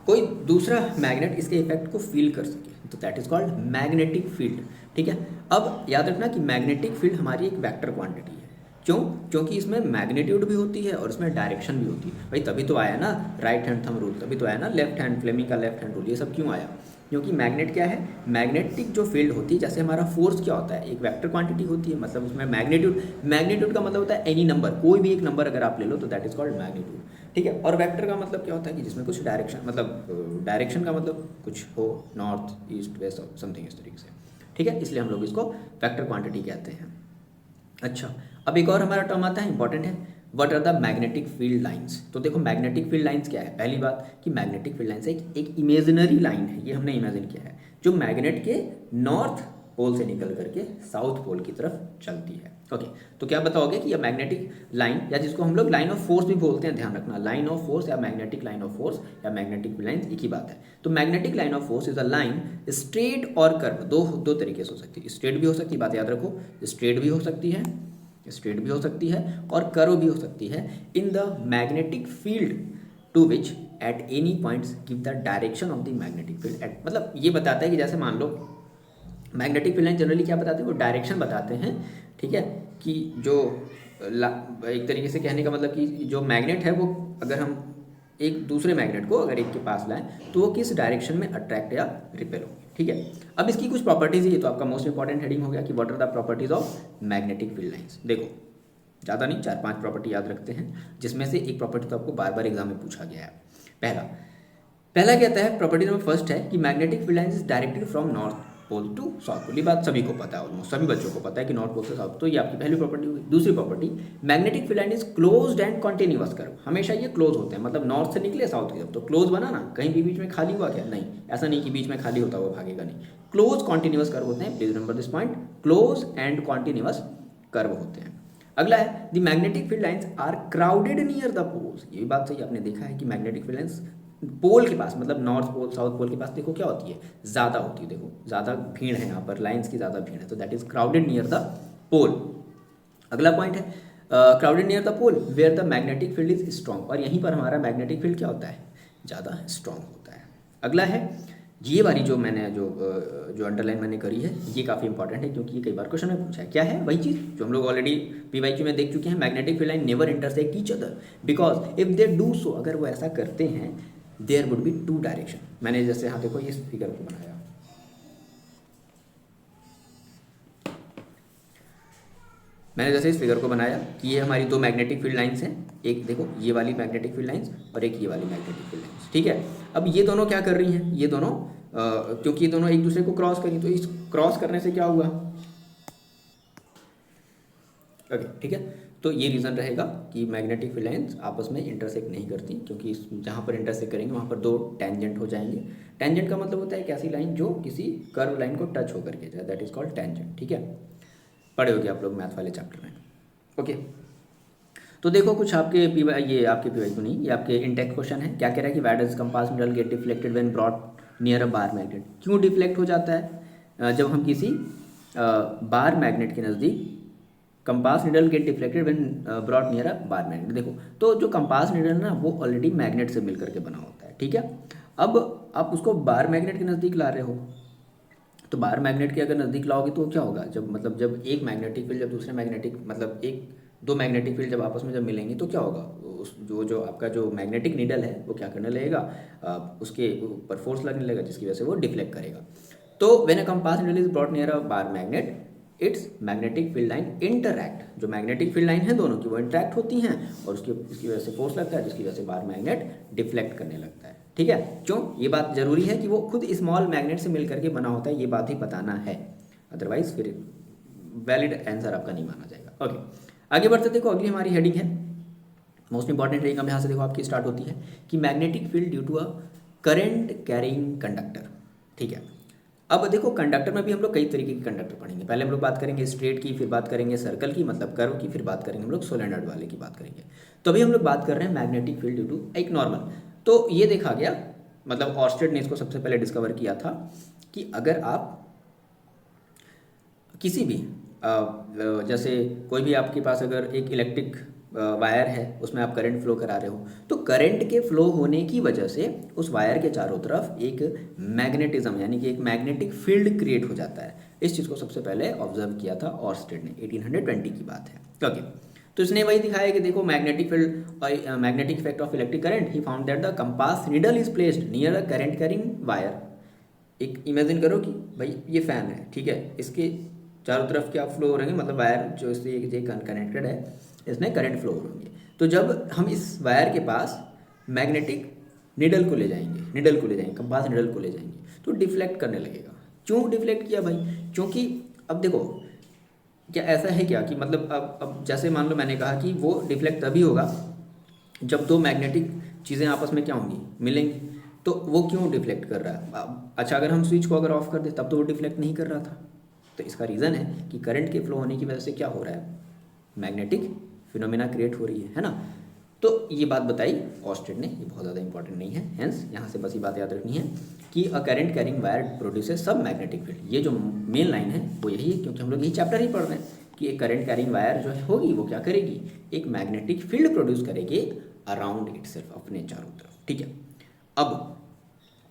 कोई दूसरा मैग्नेट इसके इफेक्ट को फील कर सके, तो that is called magnetic field. ठीक है, अब याद रखना कि मैग्नेटिक फील्ड हमारी एक वेक्टर क्वांटिटी है। क्यों? क्योंकि इसमें मैग्नीट्यूड भी होती है और इसमें डायरेक्शन भी होती है। भाई तभी तो आया ना राइट हैंड थंब रूल, तभी तो आया ना लेफ्ट हैंड फ्लेमिंग का लेफ्ट हैंड रूल, ये सब क्यों आया? क्योंकि मैग्नेट क्या है, मैग्नेटिक जो फील्ड होती है, जैसे हमारा फोर्स क्या होता है, एक वेक्टर क्वांटिटी होती है, मतलब उसमें मैग्नीट्यूड का मतलब होता है एनी नंबर, कोई भी एक नंबर अगर आप ले लो तो दैट इज कॉल्ड मैग्नीट्यूड। ठीक है, और वेक्टर का मतलब क्या होता है कि जिसमें कुछ डायरेक्शन, मतलब डायरेक्शन का मतलब कुछ हो, नॉर्थ ईस्ट वेस्ट समथिंग इस तरीके से। ठीक है, इसलिए हम लोग इसको वेक्टर क्वांटिटी कहते हैं। अच्छा, अब एक और हमारा टर्म आता है, इंपॉर्टेंट है, what are the magnetic field lines. तो देखो मैग्नेटिक फील्ड लाइंस क्या है, पहली बात कि मैग्नेटिक फील्ड लाइंस एक इमेजिनरी लाइन है, ये हमने इमेजिन किया है, जो मैग्नेट के नॉर्थ पोल से निकल करके साउथ पोल की तरफ चलती है। ओके, तो क्या बताओगे कि यह मैग्नेटिक लाइन, या जिसको हम लोग लाइन ऑफ फोर्स भी बोलते हैं, ध्यान रखना, लाइन ऑफ फोर्स या मैग्नेटिक लाइन ऑफ फोर्स या मैग्नेटिक लाइन एक ही बात है। तो magnetic line of force is a line straight और कर्व, दो तरीके से हो सकती है, स्ट्रेट भी हो सकती है, बात याद रखो, स्ट्रेट भी हो सकती है, स्ट्रेट भी हो सकती है और कर्व भी हो सकती है, in the magnetic field to which at any points give the direction of the magnetic field at, मतलब ये बताता है कि जैसे मान लो मैग्नेटिक फील्ड लाइन जनरली क्या बताते हैं, वो डायरेक्शन बताते हैं। ठीक है, कि जो एक तरीके से कहने का मतलब कि जो मैग्नेट है वो, अगर हम एक दूसरे मैग्नेट को अगर एक के पास लाएं तो वो किस डायरेक्शन में अट्रैक्ट या रिपेल होगी। ठीक है, अब इसकी कुछ प्रॉपर्टीज है, ये तो आपका मोस्ट इंपॉर्टेंट हेडिंग हो गया कि what are the properties of magnetic field lines. देखो ज़्यादा नहीं, 4-5 प्रॉपर्टी याद रखते हैं, जिसमें से एक प्रॉपर्टी तो आपको बार बार एग्जाम में पूछा गया है। पहला कहता है, प्रॉपर्टी नंबर फर्स्ट है कि magnetic field lines is directed from north pole to south pole. ये बात सभी को पता है, ऑलमोस्ट सभी बच्चों को पता है कि नॉर्थ पोल से साउथ, तो ये आपकी पहली प्रॉपर्टी हुई। दूसरी property, magnetic field line is closed end continuous curve, हमेशा ये क्लोज होते हैं, मतलब नॉर्थ से निकले साउथ की तरफ तो क्लोज बना ना, कहीं भी बीच में खाली हुआ क्या? नहीं, ऐसा नहीं कि बीच में खाली होता हुआ भागेगा, नहीं, क्लोज कॉन्टिन्यूअस कर्व होते हैं। Please remember this point, close and continuous curve होते हैं। अगला है, the magnetic field lines are crowded near the poles. ये बात सही, आपने देखा है कि मैग्नेटिक फील्ड लाइंस पोल के पास, मतलब नॉर्थ पोल साउथ पोल के पास देखो क्या होती है, ज़्यादा होती है, देखो ज़्यादा भीड़ है यहाँ पर, लाइंस की ज़्यादा भीड़ है, तो that is crowded near the pole. अगला पॉइंट है, crowded near the pole where the magnetic field is strong, और यहीं पर हमारा मैग्नेटिक फील्ड क्या होता है, ज़्यादा स्ट्रॉन्ग होता है। अगला है, ये वाली जो मैंने जो अंडरलाइन मैंने करी है, ये काफ़ी इंपॉर्टेंट है, क्योंकि ये कई बार क्वेश्चन में पूछा है। क्या है? वही चीज़ जो हम लोग ऑलरेडी पीवाईक्यू में देख चुके हैं, magnetic field line never intersect each other because if they do so, अगर वो ऐसा करते हैं, there would be two direction. मैंने जैसे यहाँ देखो इस फिगर को बनाया, मैंने जैसे इस फिगर को बनाया कि ये हमारी दो मैग्नेटिक फील्ड लाइंस हैं, एक देखो ये वाली मैग्नेटिक फील्ड लाइंस और एक ये वाली मैग्नेटिक फील्ड लाइंस। ठीक है, अब ये दोनों क्या कर रही हैं, ये दोनों क्योंकि ये दोनों एक दूसरे को क्रॉस करी, तो इस क्रॉस करने से क्या हुआ, ओके ठीक है, तो ये रीज़न रहेगा कि मैग्नेटिक फील्ड लाइंस आपस में इंटरसेक्ट नहीं करती, क्योंकि जहाँ पर इंटरसेक्ट करेंगे वहाँ पर दो टेंजेंट हो जाएंगे। टेंजेंट का मतलब होता है एक ऐसी लाइन जो किसी कर्व लाइन को टच होकर के जाए, दैट इज कॉल्ड टेंजेंट। ठीक है, पढ़े होगे आप लोग मैथ वाले चैप्टर में। ओके, तो देखो कुछ आपके ये आपके पीवाईक्यू नहीं, ये आपके इनटेक्स्ट क्वेश्चन है। क्या कह रहा है कि why does compass needle get deflected when brought near a bar magnet. क्यों डिफ्लेक्ट हो जाता है जब हम किसी बार मैग्नेट के नज़दीक, compass needle get deflected when brought near a bar magnet. देखो तो जो कंपास निडल ना वो ऑलरेडी मैग्नेट से मिल करके बना होता है। ठीक है, अब आप उसको बार मैग्नेट के नज़दीक ला रहे हो, तो बार मैग्नेट के अगर नज़दीक लाओगे तो क्या होगा, जब एक मैग्नेटिक फील्ड जब दूसरे मैग्नेटिक मतलब दो मैग्नेटिक फील्ड जब आपस में जब मिलेंगी तो क्या होगा, उस जो आपका जो मैग्नेटिक नीडल है वो क्या करने लगेगा, उसके ऊपर फोर्स लगने लगेगा, जिसकी वजह से वो डिफ्लेक्ट करेगा। तो when a compass needle is brought near a bar magnet it's magnetic field line interact, जो मैग्नेटिक फील्ड लाइन है दोनों की वो इंटरैक्ट होती हैं और इसकी वजह से फोर्स लगता है, जिसकी वजह से बाहर मैग्नेट डिफ्लेक्ट करने लगता है। ठीक है, क्यों ये बात जरूरी है कि वो खुद स्मॉल मैग्नेट से मिल करके बना होता है, ये बात ही बताना है, अदरवाइज फिर वैलिड आंसर आपका नहीं माना जाएगा। ओके, आगे बढ़ते देखो अगली हमारी हेडिंग है मोस्ट इंपॉर्टेंट हेडिंग। यहाँ से देखो आपकी स्टार्ट होती है कि magnetic field due to a current carrying conductor. ठीक है, अब देखो कंडक्टर में भी हम लोग कई तरीके के कंडक्टर पढ़ेंगे। पहले हम लोग बात करेंगे स्ट्रेट की, फिर बात करेंगे सर्कल की मतलब कर्व की, फिर बात करेंगे हम लोग सोलेनॉइड वाले की बात करेंगे। तो अभी हम लोग बात कर रहे हैं मैग्नेटिक फील्ड ड्यू टू एक नॉर्मल। तो ये देखा गया, मतलब ऑर्स्टेड ने इसको सबसे पहले डिस्कवर किया था कि अगर आप किसी भी जैसे कोई भी आपके पास अगर एक इलेक्ट्रिक वायर है, उसमें आप करंट फ्लो करा रहे हो, तो करंट के फ्लो होने की वजह से उस वायर के चारों तरफ एक मैग्नेटिज्म यानी कि एक मैग्नेटिक फील्ड क्रिएट हो जाता है। इस चीज़ को सबसे पहले ऑब्जर्व किया था ऑर्स्टेड ने, 1820 की बात है। ओके, तो इसने वही दिखाया कि देखो magnetic field magnetic effect of electric current, he found that the compass needle is placed near a current carrying wire. एक इमेजिन करो कि भाई ये फैन है, ठीक है, इसके चारों तरफ क्या फ्लो हो रहे हैं, मतलब वायर जो इससे कनेक्टेड है इसमें करंट फ्लो हो रही है। तो जब हम इस वायर के पास मैग्नेटिक निडल को ले जाएंगे, कंपास निडल को ले जाएंगे, तो डिफ्लेक्ट करने लगेगा। क्यों डिफ्लेक्ट किया भाई? क्योंकि अब देखो क्या ऐसा है क्या कि मतलब अब जैसे मान लो मैंने कहा कि वो डिफ्लेक्ट तभी होगा जब दो मैग्नेटिक चीज़ें आपस में क्या होंगी, मिलेंगी। तो वो क्यों डिफ्लेक्ट कर रहा है? अच्छा, अगर हम स्विच को अगर ऑफ कर दे तब तो वो डिफ्लेक्ट नहीं कर रहा था। तो इसका रीज़न है कि करंट के फ्लो होने की वजह से क्या हो रहा है, मैग्नेटिक फिनोमेना क्रिएट हो रही है ना। तो ये बात बताई ऑर्स्टेड ने, ये बहुत ज़्यादा इंपॉर्टेंट नहीं है, हेंस यहाँ से बस ये बात याद रखनी है कि अ करंट कैरिंग वायर प्रोड्यूसेस सब मैग्नेटिक फील्ड। ये जो मेन लाइन है वो यही है, क्योंकि हम लोग यही चैप्टर ही पढ़ रहे हैं कि एक करंट कैरिंग वायर जो होगी वो क्या करेगी, एक मैग्नेटिक फील्ड प्रोड्यूस करेगी अराउंड इटसेल्फ, अपने चारों तरफ। ठीक है, अब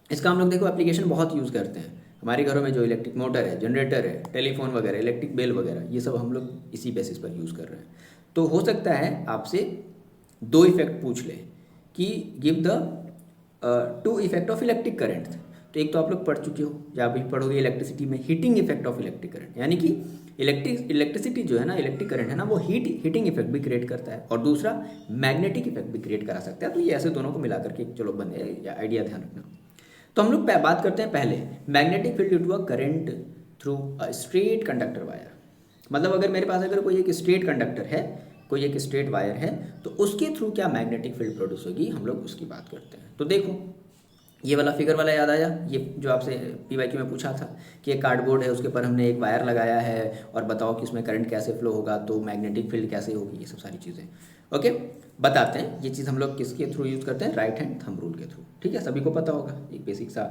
इसका हम लोग देखो एप्लीकेशन बहुत यूज़ करते हैं हमारे घरों में, जो इलेक्ट्रिक मोटर है, जनरेटर है, टेलीफोन वगैरह, इलेक्ट्रिक बेल वगैरह, ये सब हम लोग इसी बेसिस पर यूज़ कर रहे हैं। तो हो सकता है आपसे दो इफेक्ट पूछ ले कि give the two effect of electric current. तो एक तो आप लोग पढ़ चुके हो या अभी पढ़ोगे इलेक्ट्रिसिटी में, heating effect of electric current, यानी कि इलेक्ट्रिसिटी जो है ना, इलेक्ट्रिक करंट है ना, वो हीटिंग इफेक्ट भी क्रिएट करता है, और दूसरा मैग्नेटिक इफेक्ट भी क्रिएट करा सकता है। तो ये ऐसे दोनों को मिला करके चलो बने या आइडिया, ध्यान रखना। तो हम लोग बात करते हैं पहले magnetic field due to a current through a straight conductor wire. मतलब अगर मेरे पास अगर कोई एक स्ट्रेट कंडक्टर है, कोई एक स्ट्रेट वायर है, तो उसके थ्रू क्या मैग्नेटिक फील्ड प्रोड्यूस होगी, हम लोग उसकी बात करते हैं। तो देखो ये वाला फिगर वाला याद आया, ये जो आपसे PYQ में पूछा था कि एक कार्डबोर्ड है, उसके ऊपर हमने एक वायर लगाया है और बताओ कि उसमें करंट कैसे फ्लो होगा, तो मैग्नेटिक फील्ड कैसे होगी, ये सब सारी चीज़ें। ओके, बताते हैं। ये चीज़ हम लोग किसके थ्रू यूज़ करते हैं, राइट हैंड थंब रूल के थ्रू। ठीक है, सभी को पता होगा, एक बेसिक सा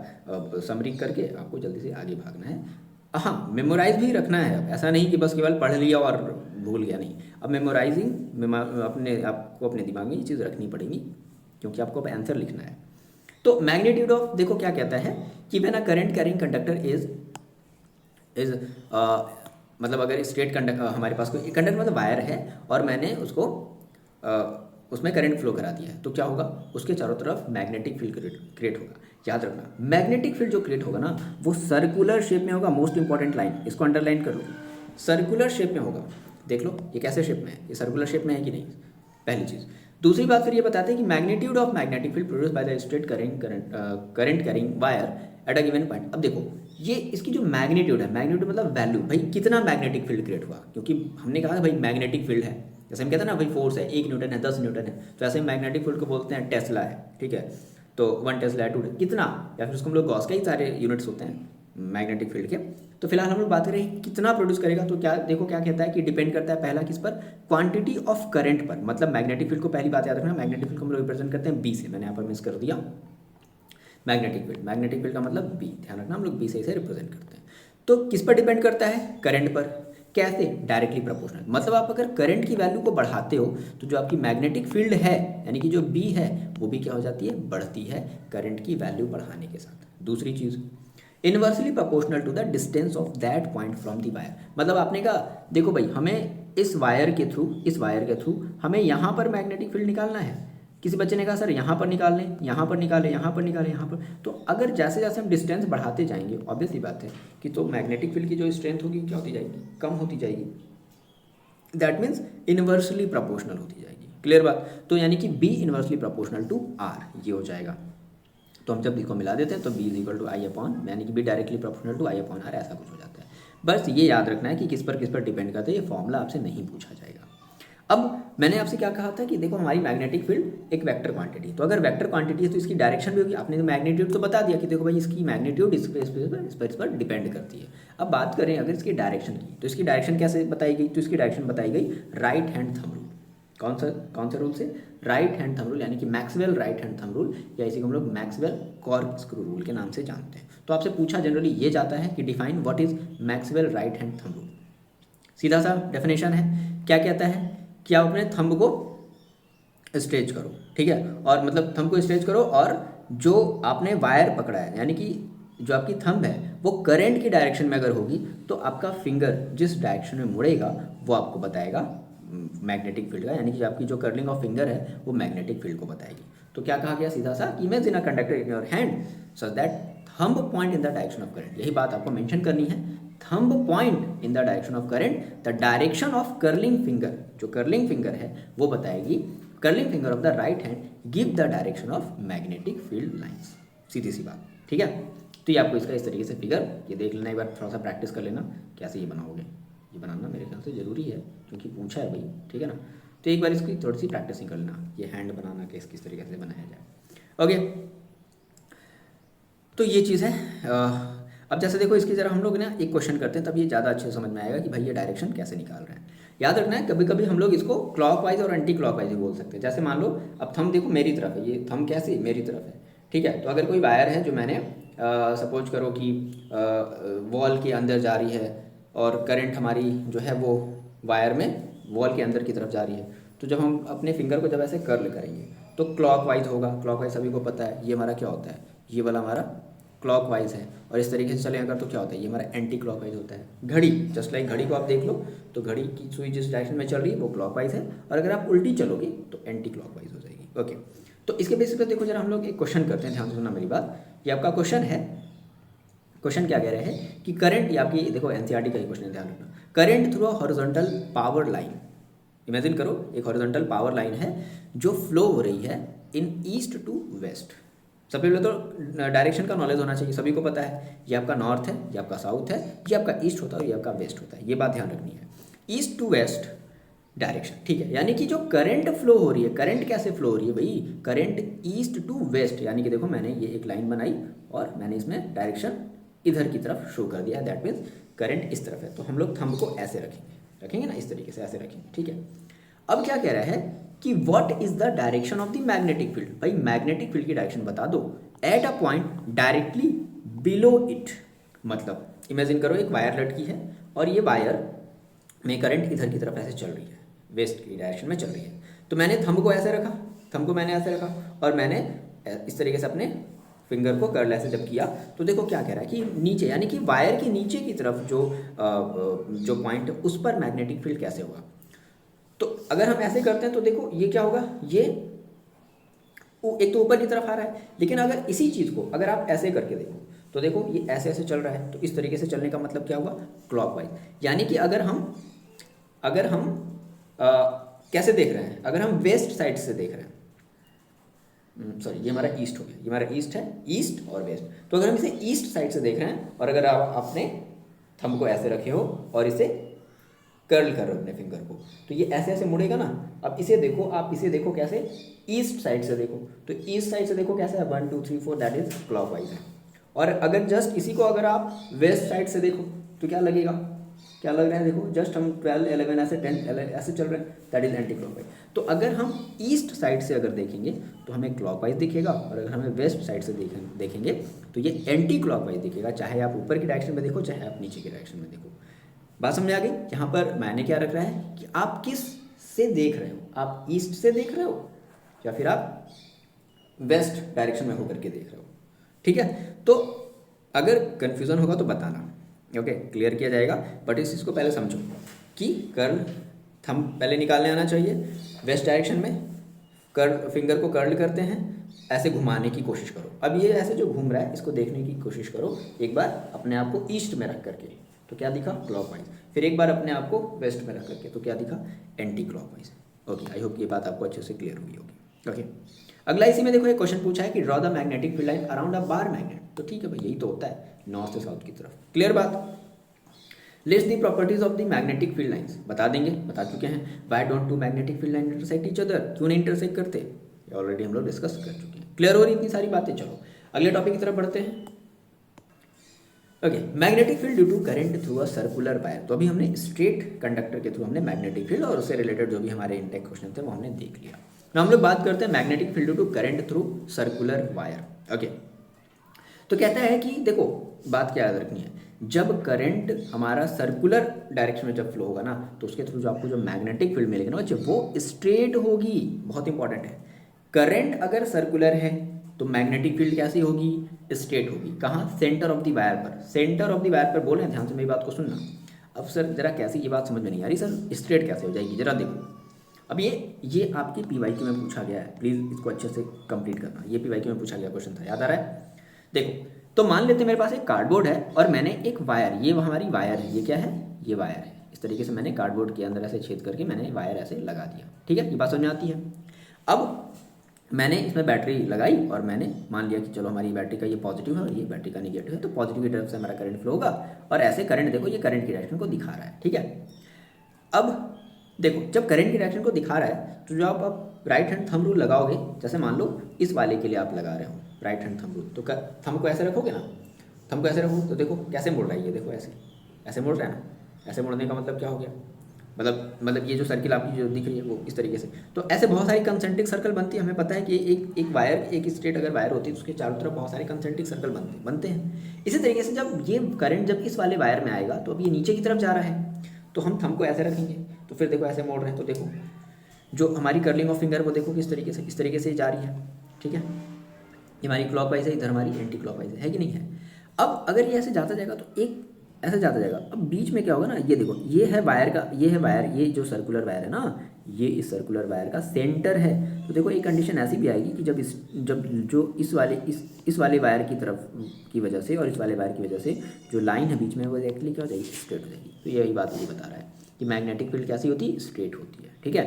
समरी करके आपको जल्दी से आगे भागना है। हाँ, मेमोराइज भी रखना है, अब ऐसा नहीं कि बस केवल पढ़ लिया और भूल गया, नहीं। अब मेमोराइजिंग आपको अपने दिमाग में ये चीज़ रखनी पड़ेगी, क्योंकि आपको अब आंसर लिखना है। तो मैग्नीट्यूड ऑफ देखो क्या कहता है कि when a current carrying conductor is मतलब अगर स्ट्रेट कंडक्टर, हमारे पास कोई कंडक्टर मतलब वायर है और मैंने उसको उसमें करंट फ्लो करा दिया है, तो क्या होगा, उसके चारों तरफ मैग्नेटिक फील्ड क्रिएट होगा। याद रखना, मैग्नेटिक फील्ड जो क्रिएट होगा ना, वो सर्कुलर शेप में होगा। मोस्ट इंपॉर्टेंट लाइन, इसको अंडरलाइन कर लो, सर्कुलर शेप में होगा। देख लो ये कैसे शेप में है, ये सर्कुलर शेप में है कि नहीं, पहली चीज़। दूसरी बात फिर ये बताते हैं कि magnitude of magnetic field produce by the straight current carrying wire at a given point. अब देखो ये इसकी जो मैग्नीट्यूड है, मैग्नीट्यूड मतलब वैल्यू, भाई कितना मैग्नेटिक फील्ड क्रिएट हुआ, क्योंकि हमने कहा भाई मैग्नेटिक फील्ड है, जैसे हम कहते हैं ना भाई फोर्स है, 1 न्यूटन है, 10 न्यूटन है, तो ऐसे मैग्नेटिक फील्ड को बोलते हैं टेस्ला है। ठीक है, तो 1 टेस्ला है 2 कितना, या फिर उसको हम लोग गॉस के ही सारे यूनिट्स होते हैं मैग्नेटिक फील्ड के। तो फिलहाल हम लोग बात करें कितना प्रोड्यूस करेगा, तो क्या देखो क्या कहता है कि डिपेंड करता है पहला किस पर, क्वांटिटी ऑफ करंट पर। मतलब मैग्नेटिक फील्ड को पहली बात याद रखना, मैग्नेटिक फील्ड को हम लोग रिप्रेजेंट करते हैं बी से, मैंने यहाँ पर मिस कर दिया मैग्नेटिक फील्ड का मतलब बी, ध्यान रखना हम लोग बी से इसे रिप्रेजेंट करते हैं। तो किस पर डिपेंड करता है, करंट पर। कैसे, डायरेक्टली प्रोपोर्शनल। मतलब आप अगर करंट की वैल्यू को बढ़ाते हो तो जो आपकी मैग्नेटिक फील्ड है यानी कि जो बी है वो भी क्या हो जाती है, बढ़ती है करंट की वैल्यू बढ़ाने के साथ। दूसरी चीज़, inversely proportional to the distance of that point from the wire. मतलब आपने कहा देखो भाई हमें इस वायर के थ्रू हमें यहाँ पर मैग्नेटिक फील्ड निकालना है, किसी बच्चे ने कहा सर यहाँ पर निकाल लें, यहाँ पर निकालें, यहाँ पर निकालें, यहाँ पर। तो अगर जैसे जैसे हम डिस्टेंस बढ़ाते जाएंगे, ऑब्वियसली बात है कि तो मैग्नेटिक फील्ड की जो स्ट्रेंथ होगी क्या होती जाएगी, कम होती जाएगी। दैट मीन्स इन्वर्सली प्रोपोर्शनल होती जाएगी। क्लियर बात। तो यानी कि B inversely proportional to R, ये हो जाएगा। तो हम जब इसको मिला देते हैं तो B is equal to I upon, यानी कि B directly proportional to I upon R, ऐसा कुछ हो जाता है। बस ये याद रखना है कि किस पर डिपेंड करता है, ये फॉर्मूला आपसे नहीं पूछा जाएगा। अब मैंने आपसे क्या कहा था कि देखो हमारी मैग्नेटिक फील्ड एक वेक्टर क्वांटिटी, तो अगर वेक्टर क्वांटिटी है तो इसकी डायरेक्शन भी होगी। आपने तो मैग्नीट्यूड तो बता दिया कि देखो भाई इसकी मैग्नीट्यूड इस पर डिपेंड करती है। अब बात करें अगर इसकी डायरेक्शन की, तो इसकी डायरेक्शन कैसे बताई गई, तो इसकी डायरेक्शन बताई गई राइट हैंड थंब रूल। कौन सा रूल से, राइट हैंड थंब रूल, यानी कि Maxwell right hand thumb rule, या इसी को हम लोग मैक्सवेल कॉर्कस्क्रू रूल के नाम से जानते हैं। तो आपसे पूछा जनरली ये जाता है कि define what is Maxwell right hand thumb rule. सीधा सा डेफिनेशन है, क्या कहता है कि आप अपने थंब को स्ट्रेच करो, ठीक है, और मतलब थंब को स्ट्रेच करो, और जो आपने वायर पकड़ा है, यानी कि जो आपकी थंब है वो करंट की डायरेक्शन में अगर होगी तो आपका फिंगर जिस डायरेक्शन में मुड़ेगा वो आपको बताएगा मैग्नेटिक फील्ड का, यानी कि आपकी जो कर्लिंग ऑफ फिंगर है वो मैग्नेटिक फील्ड को बताएगी। तो क्या कहा गया सीधा सा, imagine a conductor in your hand such that thumb point in the direction of current. यही बात आपको मेंशन करनी है, thumb point in the direction of current, the direction of curling finger, जो कर्लिंग फिंगर है वो बताएगी, curling finger of the right hand give the direction of magnetic field lines. सीधी सी बात, ठीक है। तो ये आपको इसका इस तरीके से फिगर ये देख लेना, एक बार थोड़ा सा प्रैक्टिस कर लेना कैसे ये बनाओगे। ये बनाना मेरे ख्याल से ज़रूरी है क्योंकि पूछा है भाई, ठीक है ना। तो एक बार इसकी थोड़ी सी प्रैक्टिस कर लेना, ये हैंड बनाना किस तरीके से बनाया जाए। ओके, तो ये चीज़ है। अब जैसे देखो इसकी ज़रा हम लोग ना एक क्वेश्चन करते हैं, तब ये ज़्यादा अच्छे से समझ में आएगा कि भाई ये डायरेक्शन कैसे निकाल रहे हैं। याद रखना है कभी कभी हम लोग इसको क्लॉकवाइज और एंटी क्लॉकवाइज भी बोल सकते हैं। जैसे मान लो अब थंब देखो मेरी तरफ है, ये थंब कैसे मेरी तरफ है, ठीक है। तो अगर कोई वायर है जो मैंने सपोज करो कि वॉल के अंदर जा रही है और करंट हमारी जो है वो वायर में वॉल के अंदर की तरफ जा रही है, तो जब हम अपने फिंगर को जब ऐसे कर्ल करेंगे तो क्लॉकवाइज होगा। क्लॉकवाइज सभी को पता है, ये हमारा क्या होता है, ये वाला हमारा क्लॉकवाइज है। और इस तरीके से चलेगा तो क्या होता है, ये हमारा एंटी क्लॉकवाइज होता है। घड़ी, जस्ट लाइक घड़ी को आप देख लो तो घड़ी की सुई जिस डायरेक्शन में चल रही है वो क्लॉकवाइज है, और अगर आप उल्टी चलोगे तो एंटी क्लॉकवाइज हो जाएगी। ओके, तो इसके बेसिस पे देखो जरा हम लोग एक क्वेश्चन करते हैं, ध्यान से सुनना मेरी बात। ये आपका क्वेश्चन है, क्वेश्चन क्या कह रहे हैं कि करंट, ये आपकी देखो एनसीईआरटी का ही क्वेश्चन है, ध्यान रखना। Current through a horizontal power line, imagine करो एक हॉरिजॉन्टल पावर लाइन है जो फ्लो हो रही है इन ईस्ट टू वेस्ट। सबसे पहले तो डायरेक्शन का नॉलेज होना चाहिए, सभी को पता है ये आपका नॉर्थ है, ये आपका साउथ है, ये आपका ईस्ट होता है, ये आपका वेस्ट होता है। ये बात ध्यान रखनी है, ईस्ट टू वेस्ट डायरेक्शन, ठीक है। यानी कि जो करंट फ्लो हो रही है, करंट कैसे फ्लो हो रही है भाई, करंट ईस्ट टू वेस्ट, यानी कि देखो मैंने ये एक लाइन बनाई और मैंने इसमें डायरेक्शन इधर की तरफ शो कर दिया है, दैट मीन्स करंट इस तरफ है। तो हम लोग थंब को ऐसे रखेंगे ना, इस तरीके से ऐसे रखेंगे, ठीक है। अब क्या कह रहा है कि what is the direction of the magnetic field, भाई मैग्नेटिक फील्ड की डायरेक्शन बता दो at a point directly below it. मतलब इमेजिन करो एक वायर लटकी है और ये वायर में करंट इधर की तरफ ऐसे चल रही है, वेस्ट की डायरेक्शन में चल रही है। तो मैंने थंब को ऐसे रखा, थंब को मैंने ऐसे रखा और मैंने इस तरीके से अपने फिंगर को कर्ल ऐसे जब किया तो देखो क्या कह रहा है कि नीचे, यानी कि वायर के नीचे की तरफ जो पॉइंट है उस पर मैग्नेटिक फील्ड कैसे होगा। तो अगर हम ऐसे करते हैं तो देखो ये क्या होगा, ये एक तो ऊपर की तरफ आ रहा है, लेकिन अगर इसी चीज़ को अगर आप ऐसे करके देखो तो देखो ये ऐसे ऐसे चल रहा है। तो इस तरीके से चलने का मतलब क्या हुआ, क्लॉकवाइज। यानी कि अगर हम कैसे देख रहे हैं, अगर हम वेस्ट साइड से देख रहे हैं, सॉरी ये हमारा ईस्ट हो गया, ये हमारा ईस्ट है, ईस्ट और वेस्ट। तो अगर हम इसे ईस्ट साइड से देख रहे हैं और अगर आप अपने थंब को ऐसे रखे हो और इसे कर्ल कर रहे हो अपने फिंगर को, तो ये ऐसे ऐसे मुड़ेगा ना। अब इसे देखो, आप इसे देखो कैसे, ईस्ट साइड से देखो, तो ईस्ट साइड से देखो कैसे है, 1 2 3 4 दैट इज क्लॉकवाइज है। और अगर जस्ट इसी को अगर आप वेस्ट साइड से देखो तो क्या लगेगा, क्या लग रहा है, देखो जस्ट हम 12 11 ऐसे 10 ऐसे चल रहे हैं, दैट इज एंटी क्लॉकवाइज। तो अगर हम ईस्ट साइड से अगर देखेंगे तो हमें क्लॉकवाइज दिखेगा, और अगर हमें वेस्ट साइड से देखेंगे तो ये एंटी क्लॉकवाइज दिखेगा, चाहे आप ऊपर की डायरेक्शन में देखो चाहे आप नीचे की डायरेक्शन में देखो। बात समझ आ गई। यहाँ पर मैंने क्या रख रहा है कि आप किस से देख रहे हो, आप ईस्ट से देख रहे हो या फिर आप वेस्ट डायरेक्शन में होकर के देख रहे हो, ठीक है। तो अगर कन्फ्यूज़न होगा तो बताना, ओके, क्लियर किया जाएगा। बट इस चीज़ को पहले समझो कि कर्ल थंब पहले निकालने आना चाहिए वेस्ट डायरेक्शन में, फिंगर को कर्ल करते हैं, ऐसे घुमाने की कोशिश करो। अब ये ऐसे जो घूम रहा है इसको देखने की कोशिश करो एक बार अपने आप को ईस्ट में रख करके, तो क्या दिखा, क्लॉकवाइज। फिर एक बार अपने आप को वेस्ट में रख करके, तो क्या दिखा, anti clockwise. Okay, I hope ये बात आपको अच्छे से क्लियर हुई होगी। ओके, अगला इसी में देखो एक क्वेश्चन पूछा है कि draw the magnetic field line around a bar magnet. तो ठीक है भाई, यही तो होता है नॉर्थ से साउथ की तरफ। क्लियर बात। List the properties of the magnetic field lines, बता देंगे, बता चुके हैं। Why don't two magnetic field line intersect each other, क्यों नहीं इंटरसेक्ट करते, ऑलरेडी हम लोग डिस्कस कर चुके हैं। क्लियर हो रही इतनी सारी बातें। चलो अगले टॉपिक की तरफ बढ़ते हैं। Okay, magnetic field due to current through a circular wire. तो अभी हमने स्ट्रेट कंडक्टर के थ्रू हमने मैग्नेटिक फील्ड और उससे रिलेटेड जो भी हमारे इंटेक क्वेश्चन थे वो हमने देख लिया। now हम लोग बात करते हैं magnetic field due to current through circular wire. Okay, तो कहता है कि देखो बात क्या याद रखनी है, जब करंट हमारा सर्कुलर डायरेक्शन में जब फ्लो होगा ना, तो उसके थ्रू जो आपको जो मैग्नेटिक फील्ड मिलेगी ना बच्चे, वो स्ट्रेट होगी। बहुत इंपॉर्टेंट है। करंट अगर सर्कुलर है तो मैग्नेटिक फील्ड कैसी होगी, स्ट्रेट होगी। कहाँ, सेंटर ऑफ द वायर पर। सेंटर ऑफ द वायर पर बोल रहे हैं, ध्यान से मेरी बात को सुनना। अब सर जरा कैसी, ये बात समझ में नहीं आ रही सर, स्ट्रेट कैसे हो जाएगी, जरा देखो। अब ये आपके PYQ में पूछा गया है, प्लीज़ इसको अच्छे से कंप्लीट करना। ये PYQ में पूछा गया क्वेश्चन था, याद आ रहा है। देखो, तो मान लेते मेरे पास एक कार्डबोर्ड है और मैंने एक वायर, ये हमारी वायर है, ये क्या है, ये वायर है। इस तरीके से मैंने कार्डबोर्ड के अंदर ऐसे छेद करके मैंने वायर ऐसे लगा दिया। ठीक है, ये बात समझ में आती है। अब मैंने इसमें बैटरी लगाई और मैंने मान लिया कि चलो हमारी बैटरी का ये पॉजिटिव है और ये बैटरी का निगेटिव है, तो पॉजिटिव की तरफ से हमारा करंट फ्लो होगा और ऐसे करंट देखो ये करंट की डायरेक्शन को दिखा रहा है। ठीक है, अब देखो जब करंट की डायरेक्शन को दिखा रहा है तो जो आप राइट हैंड थंब रूल लगाओगे, जैसे मान लो इस वाले के लिए आप लगा रहे हो राइट हैंड थंब रूल, तो थंब को ऐसे रखोगे ना, थंब को ऐसे रखो तो देखो कैसे मुड़ रहा है, ये देखो ऐसे ऐसे मुड़ रहा है ना। ऐसे मुड़ने का मतलब क्या हो गया, मतलब ये जो सर्किल आपकी जो दिख रही है वो इस तरीके से। तो ऐसे बहुत सारी कंसेंट्रिक सर्कल बनती है। हमें पता है कि एक वायर, एक स्ट्रेट अगर वायर होती है तो उसके चारों तरफ बहुत सारे कंसेंट्रिक सर्कल बनते हैं। इसी तरीके से जब ये करंट जब इस वाले वायर में आएगा तो अब ये नीचे की तरफ जा रहा है, तो हम थंब को ऐसे रखेंगे, तो फिर देखो ऐसे मोड़ रहे हैं, तो देखो जो हमारी कर्लिंग ऑफ फिंगर वो देखो किस तरीके से, इस तरीके से जा रही है। ठीक है, ये हमारी क्लॉकवाइज है, इधर हमारी एंटी क्लॉकवाइज है कि नहीं है। अब अगर ये ऐसे जाता जाएगा तो एक ऐसे जाता जाएगा, अब बीच में क्या होगा ना, ये देखो ये है वायर का, ये है वायर, ये जो सर्कुलर वायर है ना, ये इस सर्कुलर वायर का सेंटर है। तो देखो एक कंडीशन ऐसी भी आएगी कि जब जो इस वाले वायर की तरफ की वजह से और इस वाले वायर की वजह से जो लाइन है बीच में वो एक्चुअली क्या हो जाएगी, स्ट्रेट हो जाएगी। तो यही बात मुझे बता रहा है कि मैग्नेटिक फील्ड कैसी होती है, स्ट्रेट होती है। ठीक है,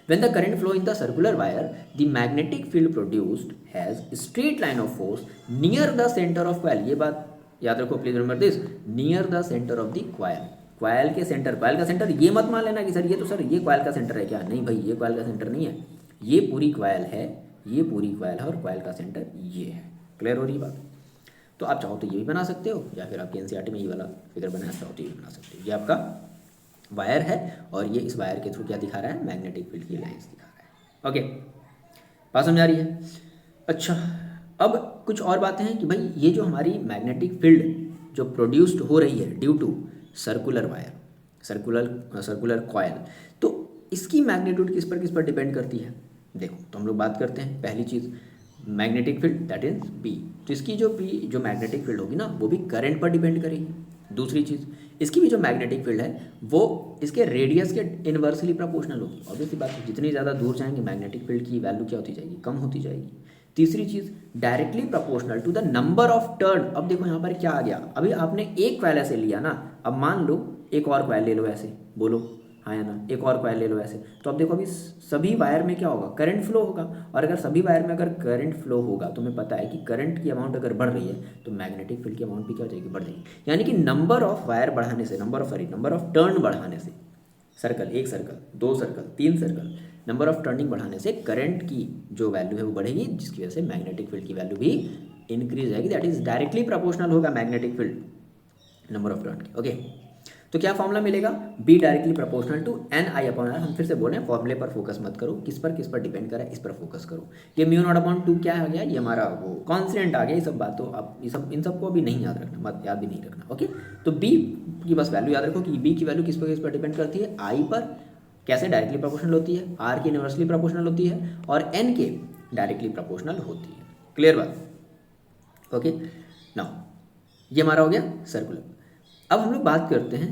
when the current flow in the circular wire, the magnetic field produced has straight line of force near the center of coil। ये बात याद रखो, please remember this, near the centre of the coil. Coil के centre, coil का centre ये मत मान लेना कि सर ये तो सर ये कॉइल का सेंटर है क्या, नहीं भाई ये कॉइल का सेंटर नहीं है, ये पूरी कॉइल है, ये पूरी कॉइल है और कॉइल का सेंटर ये है। क्लियर हो रही बात। तो आप चाहो तो ये भी बना सकते हो, या फिर आपके NCERT में ये वाला फिगर बनाना चाहो तो ये भी बना सकते हो। ये आपका वायर है और ये इस वायर के थ्रू क्या दिखा रहा है, मैग्नेटिक फील्ड की लाइंस दिखा रहा है। ओके, बात समझ आ रही है। अच्छा, अब कुछ और बातें हैं कि भाई ये जो हमारी मैग्नेटिक फील्ड जो प्रोड्यूस्ड हो रही है due to circular wire, circular coil, तो इसकी मैग्नीट्यूड किस पर डिपेंड करती है। देखो तो हम लोग बात करते हैं, पहली चीज़ magnetic field that is B, तो इसकी जो मैग्नेटिक फील्ड होगी ना वो भी करंट पर डिपेंड करेगी। दूसरी चीज़, इसकी भी जो मैग्नेटिक फील्ड है वो इसके रेडियस के इन्वर्सली प्रोपोर्शनल होगी। ऑब्वियसली बात है, जितनी ज़्यादा दूर जाएंगे मैग्नेटिक फील्ड की वैल्यू क्या होती जाएगी, कम होती जाएगी। तीसरी चीज़, directly proportional to the number of turn. अब देखो यहाँ पर क्या आ गया, अभी आपने एक कॉइल ऐसे लिया ना, अब मान लो एक और कॉइल ले लो ऐसे, बोलो हाँ या ना, एक और कॉइल ले लो ऐसे, तो अब देखो अभी सभी वायर में क्या होगा, करंट फ्लो होगा। और अगर सभी वायर में अगर करंट फ्लो होगा तो हमें पता है कि करंट की अमाउंट अगर बढ़ रही है तो मैग्नेटिक फील्ड की अमाउंट भी क्या हो जाएगी, बढ़ जाएगी। यानी कि नंबर ऑफ वायर बढ़ाने से, नंबर ऑफ टर्न बढ़ाने से, सर्कल, एक सर्कल, दो सर्कल, तीन सर्कल, नंबर ऑफ टर्निंग बढ़ाने से करंट की जो वैल्यू है वो बढ़ेगी, जिसकी वजह से मैग्नेटिक फील्ड की वैल्यू भी इंक्रीज जाएगी। दैट इज डायरेक्टली प्रोपोर्शनल होगा magnetic field number of turn की। ओके, तो क्या फॉर्मूला मिलेगा, B directly proportional to NI/R। हम फिर से बोल रहे हैं फॉर्मूले पर फोकस मत करो, किस पर डिपेंड कर रहा है इस पर फोकस करो। ये μ0/2 क्या आ गया, ये हमारा वो कॉन्स्टेंट आ गया। ये सब बात तो आप इन सबको अभी नहीं याद रखना, मत याद भी नहीं रखना। ओके, तो B की बस वैल्यू याद रखो कि B की वैल्यू किस पर डिपेंड करती है, I पर कैसे डायरेक्टली प्रोपोर्शनल होती है, R की इनवर्सली प्रोपोर्शनल होती है और N के डायरेक्टली प्रोपोर्शनल होती है। क्लियर बात। ओके, नाउ ये हमारा हो गया सर्कुलर। अब हम लोग बात करते हैं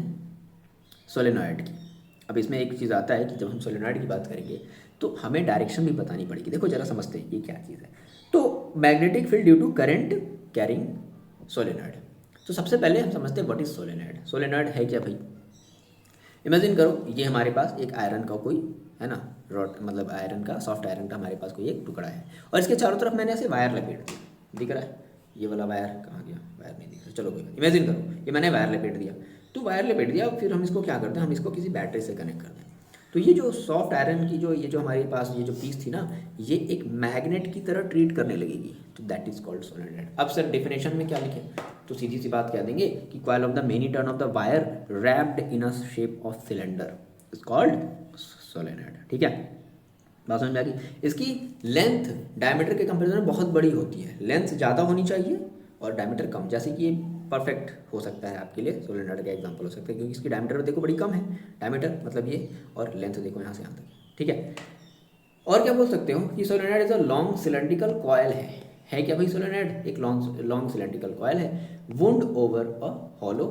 सोलेनॉइड की। अब इसमें एक चीज़ आता है कि जब हम सोलेनॉइड की बात करेंगे तो हमें डायरेक्शन भी बतानी पड़ेगी। देखो जरा समझते हैं ये क्या चीज़ है। तो magnetic field due to current carrying solenoid. तो सबसे पहले हम समझते हैं व्हाट इज सोलेनॉइड। सोलेनॉइड है क्या भाई? इमेजिन करो ये हमारे पास एक आयरन का कोई है ना रॉड, मतलब आयरन का, सॉफ्ट आयरन का हमारे पास कोई एक टुकड़ा है और इसके चारों तरफ मैंने ऐसे वायर लपेट दिया। दिख रहा है ये वाला वायर? कहाँ गया वायर? नहीं दिख रहा। चलो कोई बात, इमेजिन करो ये मैंने वायर लपेट दिया। तो वायर लपेट दिया, फिर हम इसको क्या करते हैं, हम इसको किसी बैटरी से कनेक्ट करते हैं। तो ये जो सॉफ्ट आयरन की जो ये जो हमारे पास ये जो पीस थी ना, ये एक मैग्नेट की तरह ट्रीट करने लगेगी। तो दैट इज कॉल्ड सोलेनॉइड। अब सर डेफिनेशन में क्या लिखें? तो सीधी सी बात कह देंगे कि coil of the many turn off the wire wrapped in a shape of cylinder is called solenoid. ठीक है, बात समझ में आ गई? इसकी लेंथ डायमीटर के कंपैरिजन में बहुत बड़ी होती है। लेंथ ज़्यादा होनी चाहिए और डायमीटर कम। जैसे कि ये परफेक्ट हो सकता है आपके लिए, सोलेनॉइड का एग्जांपल हो सकता है, क्योंकि इसकी डायमीटर देखो बड़ी कम है। डायमीटर मतलब ये, और लेंथ देखो यहाँ से यहाँ तक। ठीक है, और क्या बोल सकते हो कि solenoid is a long cylindrical coil है क्या भाई? सोलेनॉइड एक लॉन्ग सिलेंड्रिकल कॉयल है। Wound over a hollow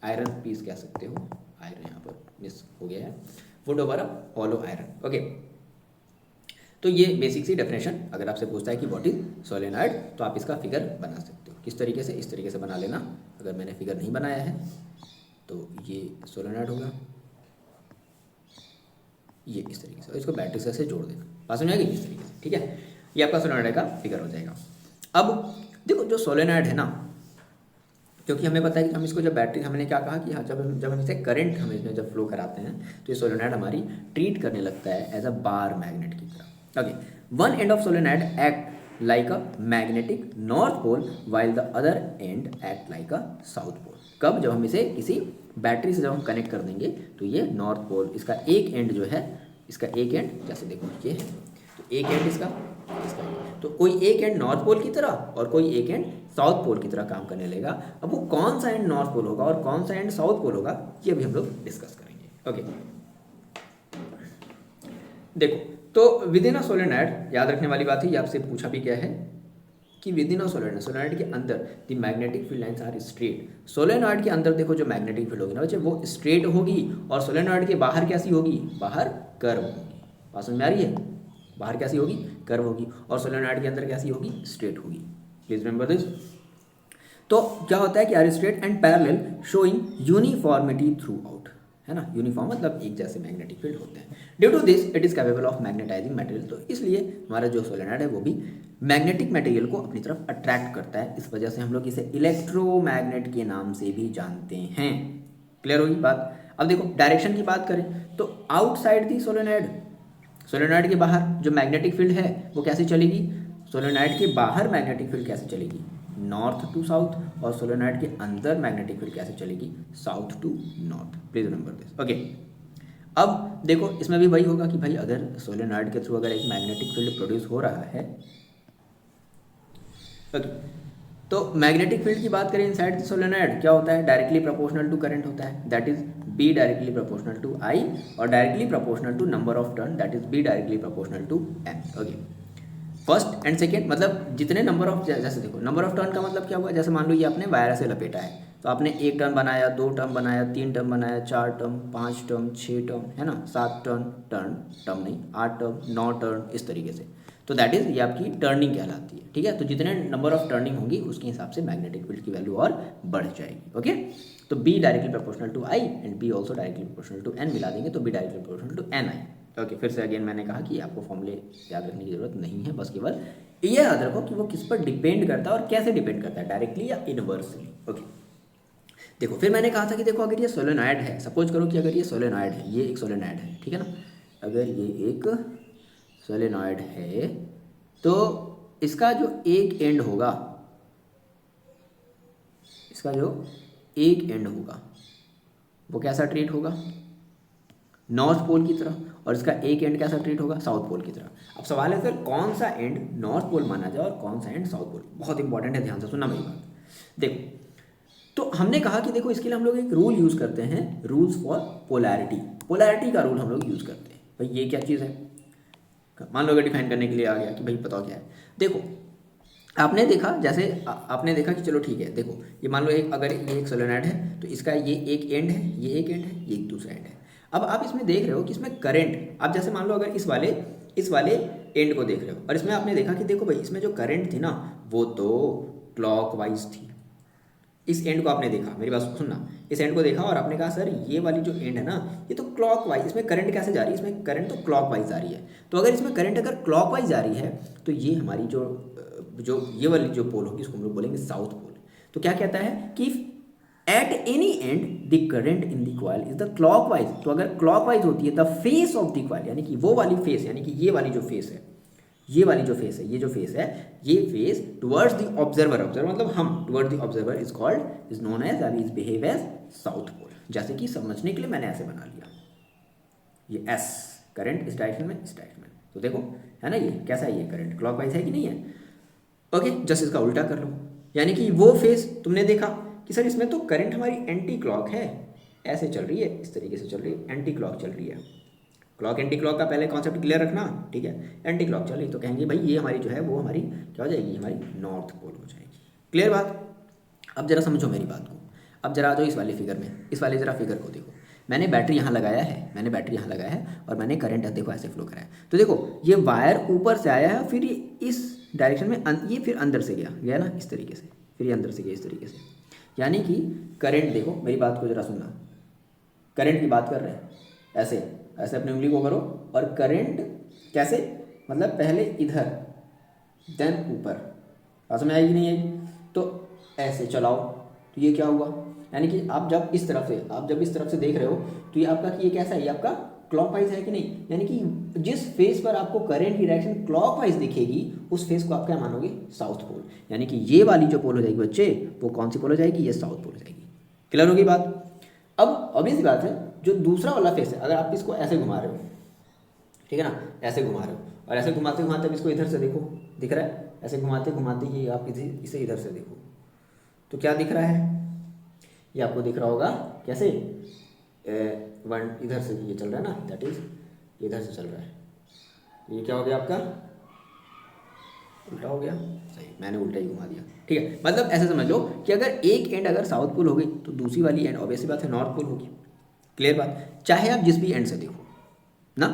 iron piece कह सकते हो। आयरन यहाँ पर मिस हो गया है। Would over a hollow iron. Okay, तो ये बेसिक सी डेफिनेशन। अगर आपसे पूछता है कि व्हाट इज सोलेनॉइड, तो आप इसका फिगर बना सकते हो। किस तरीके से? इस तरीके से बना लेना। अगर मैंने फिगर नहीं बनाया है तो ये सोलेनॉइड होगा, ये इस तरीके से, और इसको बैटरी से जोड़ देना। बात समझ आ गई? इस तरीके से। ठीक है, ये आपका सोलेनॉइड का फिगर हो जाएगा। अब देखो जो सोलेनॉइड है ना, क्योंकि हमें पता है कि हम इसको जब बैटरी, हमने क्या कहा कि हाँ जब हम इसे करंट हम इसमें जब फ्लो कराते हैं तो ये सोलेनॉइड हमारी ट्रीट करने लगता है एज अ बार मैग्नेट की तरह। Okay, one end of solenoid act like a magnetic north pole while the other end act like a south pole. कब? जब हम इसे किसी बैटरी से जब हम कनेक्ट कर देंगे तो ये नॉर्थ पोल, इसका एक एंड जो है, इसका एक एंड जैसे देखो ये है, तो एक एंड इसका तो कोई एक एंड नॉर्थ पोल की तरह और कोई एक एंड साउथ पोल की तरह काम करने लगेगा। अब वो कौन सा एंड नॉर्थ पोल होगा और कौन सा एंड साउथ पोल होगा, ये अभी हम लोग डिस्कस करेंगे। ओके, देखो तो विद इन अ सोलेनॉइड, याद रखने वाली बात है, ये आपसे पूछा भी गया है कि within a solenoid, solenoid के अंदर the magnetic field lines are straight. Solenoid के अंदर देखो जो मैग्नेटिक फील्ड होगी ना बच्चे, वो स्ट्रेट होगी, और सोलेनॉइड के बाहर कैसी होगी? बाहर कर्व होगी। बात समझ में आ रही है? बाहर कैसी होगी? कर्व होगी, और सोलेनॉइड के अंदर कैसी होगी? स्ट्रेट होगी। Please remember this. तो क्या होता है कि are straight and parallel showing uniformity throughout, है ना? यूनिफॉर्म मतलब एक जैसे मैग्नेटिक फील्ड होते हैं। Due to this it is capable of magnetising material. तो इसलिए हमारा जो सोलेनॉइड है वो भी मैग्नेटिक मटेरियल को अपनी तरफ अट्रैक्ट करता है। इस वजह से हम लोग इसे इलेक्ट्रोमैग्नेट के नाम से भी जानते हैं। क्लियर होगी बात? अब देखो डायरेक्शन की बात करें तो आउटसाइड दी सोलेनॉइड, सोलेनॉइड के बाहर जो मैग्नेटिक फील्ड है वो कैसे चलेगी? सोलेनॉइड के बाहर मैग्नेटिक फील्ड कैसे चलेगी? North to south. और सोलेनॉइड के अंदर मैग्नेटिक फील्ड कैसे चलेगी? South to north. Please remember this. Okay, अब देखो इसमें भी वही होगा कि भाई अगर सोलेनॉइड के थ्रू अगर एक मैग्नेटिक फील्ड प्रोड्यूस हो रहा है, ओके, तो मैग्नेटिक फील्ड की बात करें इनसाइड द सोलेनॉइड क्या होता है? डायरेक्टली प्रोपोर्शनल टू करंट होता है, that is B directly proportional to I, और directly proportional to number of turn, that is B directly proportional to N. Okay, first and second मतलब जितने number of, जैसे देखो नंबर ऑफ टर्न का मतलब क्या हुआ? जैसे मान लो ये आपने वायर से लपेटा है, तो आपने एक टर्न बनाया, दो टर्न बनाया, तीन टर्न बनाया, चार टर्न, पाँच टर्न, छः टर्न, है ना, सात टर्न, टर्न नहीं, आठ टर्न, नौ टर्न, इस तरीके से। तो दैट इज ये आपकी टर्निंग कहलाती है। ठीक है, तो जितने नंबर ऑफ टर्निंग होगी उसके हिसाब से मैग्नेटिक फील्ड की वैल्यू और बढ़ जाएगी। ओके, तो B directly proportional to I and B also directly proportional to N मिला देंगे तो B directly proportional to N I. Okay, फिर से अगेन मैंने कहा कि आपको फॉर्मूले याद रखने की जरूरत नहीं है, बस केवल ये याद रखो कि वो किस पर डिपेंड करता है और कैसे डिपेंड करता है, डायरेक्टली या इनवर्सली। ओके, देखो फिर मैंने कहा था कि देखो अगर ये सोलेनॉइड है, सपोज करो कि अगर ये सोलेनॉइड है, ये एक सोलेनॉइड है, ठीक है ना, अगर ये एक सोलेनॉइड है तो इसका जो एक एंड होगा, इसका जो एक एंड होगा वो कैसा ट्रीट होगा? नॉर्थ पोल की तरह, और इसका एक एंड कैसा ट्रीट होगा? साउथ पोल की तरह। अब सवाल है सर कौन सा एंड नॉर्थ पोल माना जाए और कौन सा एंड साउथ पोल? बहुत इंपॉर्टेंट है, ध्यान से सुनना मेरी बात। देखो तो हमने कहा कि देखो इसके लिए हम लोग एक रूल यूज़ करते हैं, रूल्स फॉर पोलैरिटी। पोलैरिटी का रूल हम लोग यूज़ करते हैं। भाई ये क्या चीज़ है? मान लो अगर डिफाइन करने के लिए आ गया कि भाई बताओ क्या है। देखो आपने देखा, जैसे आपने देखा कि चलो ठीक है, देखो ये मान लो एक, अगर ये एक सोलेनॉइड है तो इसका ये एक एंड है, ये एक एंड है, ये एक दूसरा एंड है। अब आप इसमें देख रहे हो कि इसमें करंट, आप जैसे मान लो अगर इस वाले एंड को देख रहे हो और इसमें आपने देखा कि देखो भाई इसमें जो करंट थी ना वो तो क्लॉकवाइज थी। इस एंड को आपने देखा, मेरी बात सुनना, इस एंड को देखा और आपने कहा सर ये वाली जो एंड है ना ये तो क्लॉकवाइज, इसमें करंट कैसे जा रही है, इसमें करंट तो क्लॉकवाइज जा रही है। तो अगर इसमें करंट अगर क्लॉकवाइज जा रही है तो ये हमारी जो ये वाली जो पोल होगी इसको हम लोग बोलेंगे साउथ पोल। तो क्या कहता है कि at any and the current in the coil is the clockwise, तो अगर क्लॉकवाइज होती है the face of the coil, यानी कि वो वाली फेस, यानी कि ये वाली जो फेस है, ये वाली जो फेस है, ये जो फेस है, ये face towards the observer, observer मतलब हम, towards the observer is called, is known as, is behave as south pole. जैसे कि समझने के लिए मैंने ऐसे बना लिया, ये एस करंट इस डायरेक्शन में, इस डायरेक्शन में, तो देखो है ना ये कैसा है, ये करंट क्लॉकवाइज है कि नहीं है। ओके, जस्ट इसका उल्टा कर लो, यानी कि वो फेस तुमने देखा कि सर इसमें तो करंट हमारी एंटी क्लॉक है, ऐसे चल रही है, इस तरीके से चल रही है, एंटी क्लॉक चल रही है। क्लॉक एंटी क्लॉक का पहले कॉन्सेप्ट क्लियर रखना, ठीक है। एंटी क्लॉक चल रही तो कहेंगे भाई ये हमारी जो है वो हमारी क्या हो जाएगी, हमारी नॉर्थ पोल हो जाएगी। क्लियर बात। अब जरा समझो मेरी बात को, अब जरा आ जाओ इस वाले फिगर में, इस वाले जरा फिगर को देखो, मैंने बैटरी यहाँ लगाया है, मैंने बैटरी यहाँ लगाया है और मैंने करंट देखो ऐसे फ्लो कराया। तो देखो ये वायर ऊपर से आया है, फिर ये इस डायरेक्शन में ये फिर अंदर से गया ना इस तरीके से, फिर ये अंदर से गया इस तरीके से, यानी कि करंट देखो मेरी बात को जरा सुनना, करंट की बात कर रहे हैं, ऐसे ऐसे अपनी उंगली को करो और करंट कैसे, मतलब पहले इधर देन ऊपर, बात समझ आएगी नहीं आएगी, तो ऐसे चलाओ तो ये क्या हुआ, यानी कि आप जब इस तरफ से देख रहे हो तो ये आपका कि ये कैसा है, ये आपका क्लॉकवाइज है कि नहीं, यानी कि जिस फेस पर आपको करंट की डायरेक्शन क्लॉकवाइज दिखेगी उस फेस को आप क्या मानोगे, साउथ पोल, यानी कि ये वाली जो पोल हो जाएगी बच्चे वो कौन सी पोल हो जाएगी, ये साउथ पोल हो जाएगी। क्लियर होगी बात। अब ऑब्वियस सी बात है जो दूसरा वाला फेस है, अगर आप इसको ऐसे घुमा रहे हो, ठीक है ना, ऐसे घुमा रहे हो और ऐसे घुमाते घुमाते इसको इधर से देखो, दिख रहा है, ऐसे घुमाते घुमाते ये आप इसे इधर से देखो तो क्या दिख रहा है, ये आपको दिख रहा होगा कैसे, वन इधर से ये चल रहा है ना, दैट इज इधर से चल रहा है, ये क्या हो गया आपका, उल्टा हो गया, सही मैंने उल्टा ही घुमा दिया, ठीक है। मतलब ऐसे समझ लो कि अगर एक एंड अगर साउथ पोल हो गई तो दूसरी वाली एंड ऑब्वियसली बात है नॉर्थ पोल होगी। क्लियर बात। चाहे आप जिस भी एंड से देखो ना,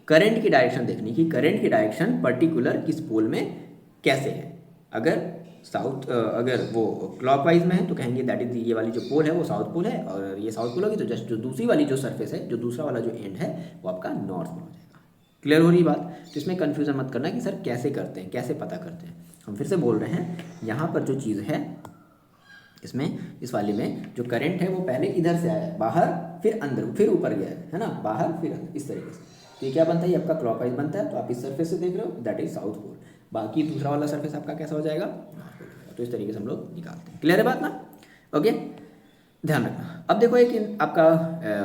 करंट की डायरेक्शन देखनी कि करंट की डायरेक्शन पर्टिकुलर किस पोल में कैसे है। अगर अगर वो क्लॉकवाइज में है तो कहेंगे दैट इज ये वाली जो पोल है वो साउथ पोल है, और ये साउथ पोल होगी तो जस्ट जो दूसरी वाली जो सरफेस है, जो दूसरा वाला जो एंड है वो आपका नॉर्थ पोल हो जाएगा। क्लियर हो रही बात। तो इसमें कन्फ्यूजन मत करना कि सर कैसे करते हैं, कैसे पता करते हैं। हम फिर से बोल रहे हैं, यहाँ पर जो चीज़ है इसमें, इस वाले में जो करंट है वो पहले इधर से आया है बाहर, फिर अंदर, फिर ऊपर गया है ना, बाहर फिर अंदर, इस तरीके से। तो ये क्या बनता है, ये आपका क्लॉकवाइज बनता है, तो आप इस सरफेस से देख रहे हो दैट इज साउथ पोल, बाकी दूसरा वाला सरफेस आपका कैसा हो जाएगा, नॉर्थ पोल हो जाएगा। तो इस तरीके से हम लोग निकालते हैं। क्लियर है बात ना, ओके, ध्यान रखना। अब देखो एक आपका